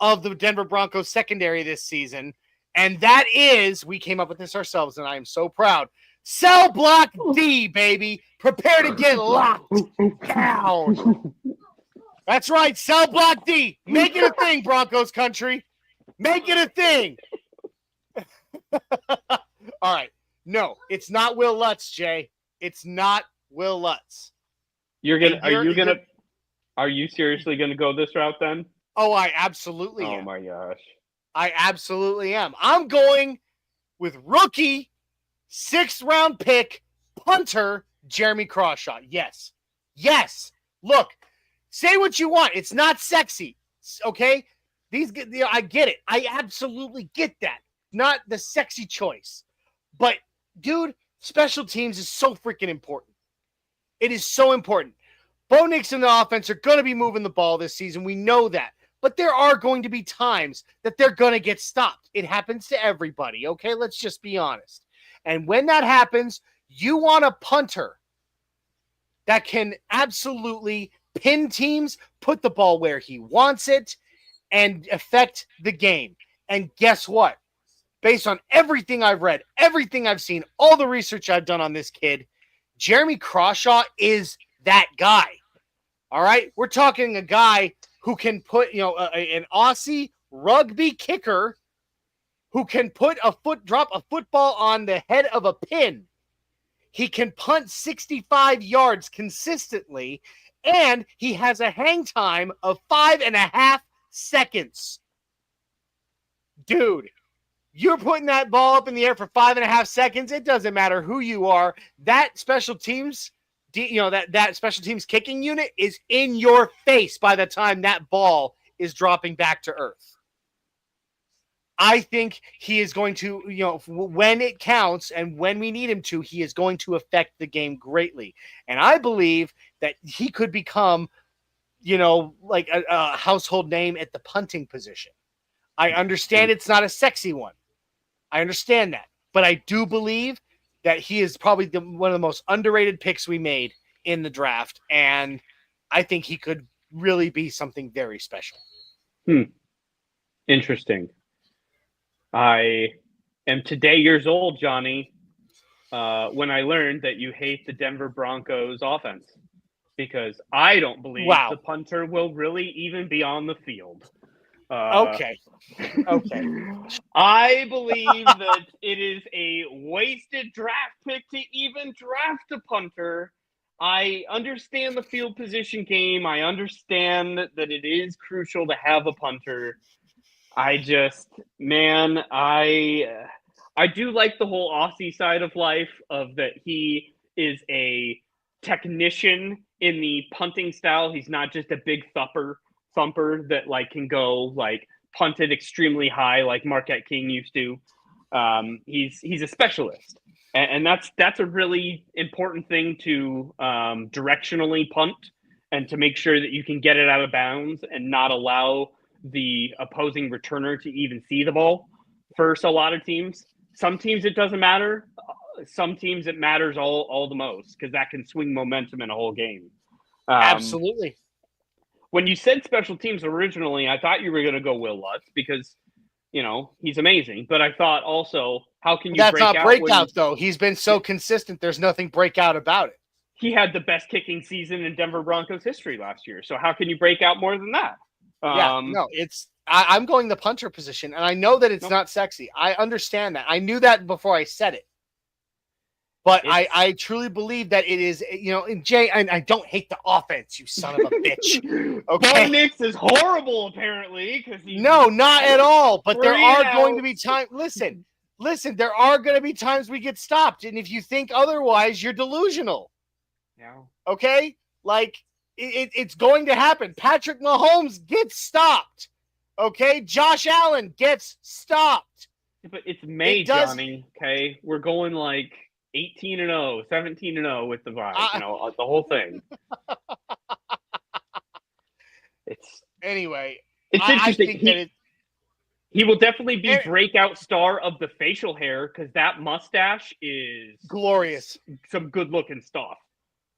of the Denver Broncos secondary this season. And that is, we came up with this ourselves, and I am so proud. Cell Block D, baby. Prepare to get locked down. That's right, Cell Block D. Make it a thing, Broncos Country. Make it a thing. All right. No, it's not Will Lutz, Jay. It's not Will Lutz. Are you seriously gonna go this route then? Oh, I absolutely am. Oh my gosh. I absolutely am. I'm going with rookie 6th round pick punter Jeremy Crawshaw. Yes. Look, say what you want. It's not sexy. Okay? I get it. I absolutely get that. Not the sexy choice. But, dude, special teams is so freaking important. It is so important. Bo Nix and the offense are going to be moving the ball this season. We know that. But there are going to be times that they're going to get stopped. It happens to everybody, okay? Let's just be honest. And when that happens, you want a punter that can absolutely pin teams, put the ball where he wants it, and affect the game. And guess what? Based on everything I've read, everything I've seen, all the research I've done on this kid, Jeremy Crawshaw is that guy. All right? We're talking a guy who can put, an Aussie rugby kicker who can drop a football on the head of a pin. He can punt 65 yards consistently, and he has a hang time of 5.5 seconds. Dude, you're putting that ball up in the air for 5.5 seconds. It doesn't matter who you are. That special teams, that special teams kicking unit is in your face by the time that ball is dropping back to earth. I think he is going to, when it counts and when we need him to, he is going to affect the game greatly. And I believe that he could become, like a household name at the punting position. I understand it's not a sexy one. I understand that. But I do believe that he is probably one of the most underrated picks we made in the draft. And I think he could really be something very special. Interesting. I am today years old, Johnny, when I learned that you hate the Denver Broncos offense because I don't believe Wow. the punter will really even be on the field. Okay. Okay. I believe that it is a wasted draft pick to even draft a punter. I understand the field position game. I understand that it is crucial to have a punter. I just, man, I do like the whole Aussie side of life of that he is a technician in the punting style. He's not just a big thumper that like can go like punted extremely high like Marquette King used to. He's a specialist, and that's a really important thing to directionally punt and to make sure that you can get it out of bounds and not allow the opposing returner to even see the ball. For a lot of teams, some teams it doesn't matter. Some teams it matters all the most because that can swing momentum in a whole game. Absolutely. When you said special teams originally, I thought you were going to go Will Lutz because, you know, he's amazing. But I thought also, how can you That's break not out breakout, though. He's been so consistent. There's nothing breakout about it. He had the best kicking season in Denver Broncos history last year. So how can you break out more than that? No, I'm going the punter position, and I know that it's not sexy. I understand that. I knew that before I said it. But I truly believe that it is, you know, and Jay, I don't hate the offense, you son of a bitch. Okay. Bo Nix is horrible, apparently. No, not at all. But there are going to be times. Listen, there are going to be times we get stopped. And if you think otherwise, you're delusional. Yeah. Okay? Like, it's going to happen. Patrick Mahomes gets stopped. Okay? Josh Allen gets stopped. But it's May, Johnny. Okay? We're going like 18-0, 17-0 with the vibe, you know, the whole thing. It's interesting. He will definitely be breakout star of the facial hair because that mustache is glorious. Some good looking stuff.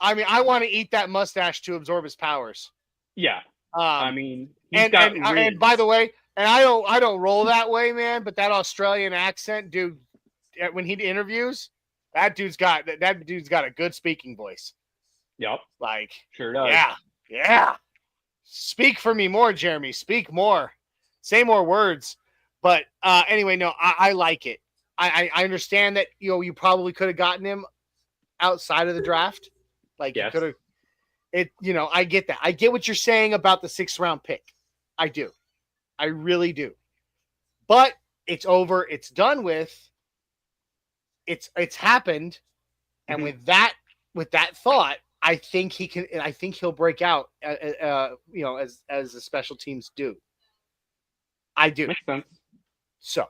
I mean, I want to eat that mustache to absorb his powers. Yeah. I mean, and by the way, and I don't roll that way, man. But that Australian accent, dude, when he interviews. That dude's got a good speaking voice. Yep. Like, sure does. Yeah. Speak for me more, Jeremy. Speak more. Say more words. But anyway, no, I like it. I understand that, you know, you probably could have gotten him outside of the draft. Like, you could have. It, you know, I get that. I get what you're saying about the 6th round pick. I do. I really do. But it's over. It's done with. It's happened, and with that thought, I think he'll break out. You know, as the special teams do. I do. Makes sense. So,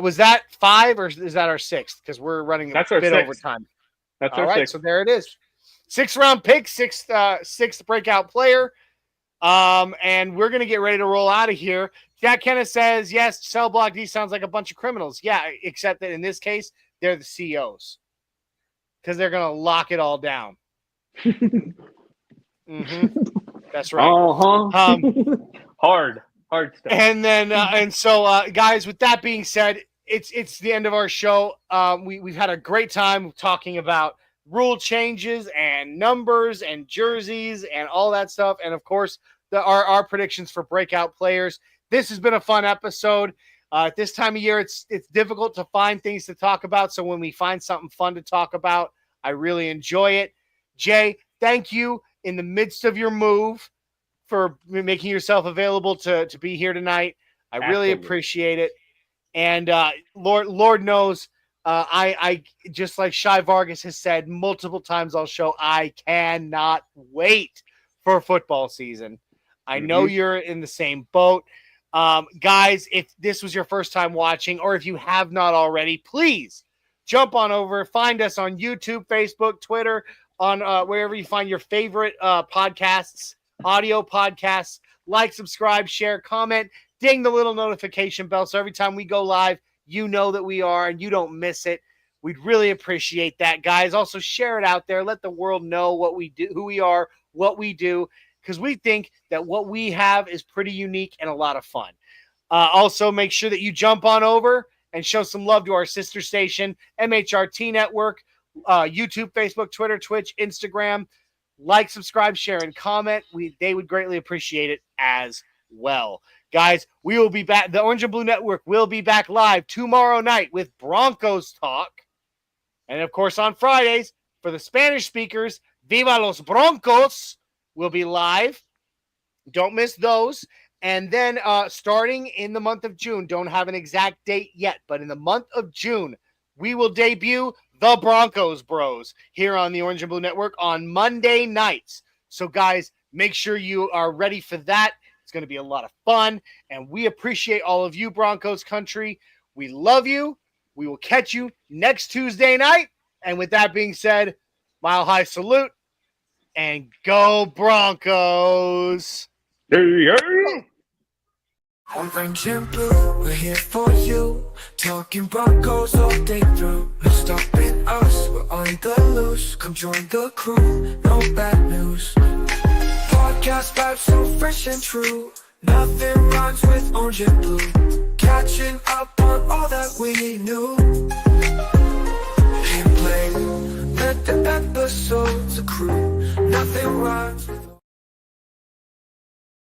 was that 5 or is that our 6th? Because we're running a bit over time. That's all our right. 6th. So there it is. 6th round pick, sixth breakout player. And we're gonna get ready to roll out of here. Jack Kenneth says, yes, Cell Block D sounds like a bunch of criminals. Yeah, except that in this case, they're the CEOs. Because they're gonna lock it all down. That's right. Uh-huh. Hard stuff. And then guys, with that being said, it's the end of our show. We've had a great time talking about rule changes and numbers and jerseys and all that stuff, and of course our predictions for breakout players. This has been a fun episode. At this time of year, it's difficult to find things to talk about, so when we find something fun to talk about, I really enjoy it. Jay, thank you in the midst of your move for making yourself available to be here tonight. I really appreciate it. And Lord knows, I just like Shai Vargas has said multiple times on show, I cannot wait for football season. I know you're in the same boat. Guys, if this was your first time watching, or if you have not already, please jump on over, find us on YouTube, Facebook, Twitter, on wherever you find your favorite podcasts, audio podcasts. Like, subscribe, share, comment, ding the little notification bell so every time we go live, you know that we are and you don't miss it. We'd really appreciate that, guys. Also, share it out there. Let the world know what we do, who we are, what we do, because we think that what we have is pretty unique and a lot of fun. Also, make sure that you jump on over and show some love to our sister station, MHRT Network, YouTube, Facebook, Twitter, Twitch, Instagram. Like, subscribe, share, and comment. They would greatly appreciate it as well. Guys, we will be back. The Orange and Blue Network will be back live tomorrow night with Broncos Talk. And, of course, on Fridays, for the Spanish speakers, Viva los Broncos will be live. Don't miss those. And then starting in the month of June, don't have an exact date yet, but in the month of June, we will debut the Broncos Bros here on the Orange and Blue Network on Monday nights. So, guys, make sure you are ready for that. It's going to be a lot of fun, and we appreciate all of you, Broncos Country. We love you. We will catch you next Tuesday night. And with that being said, mile high salute, and go Broncos! Orange and blue, we're here for you. Talking Broncos all day through. No stopping us, we're on the loose. Come join the crew, no bad news. Podcast vibes so fresh and true. Nothing rhymes with orange and blue. Catching up on all that we knew. Hit play, let the episodes accrue. Nothing rhymes with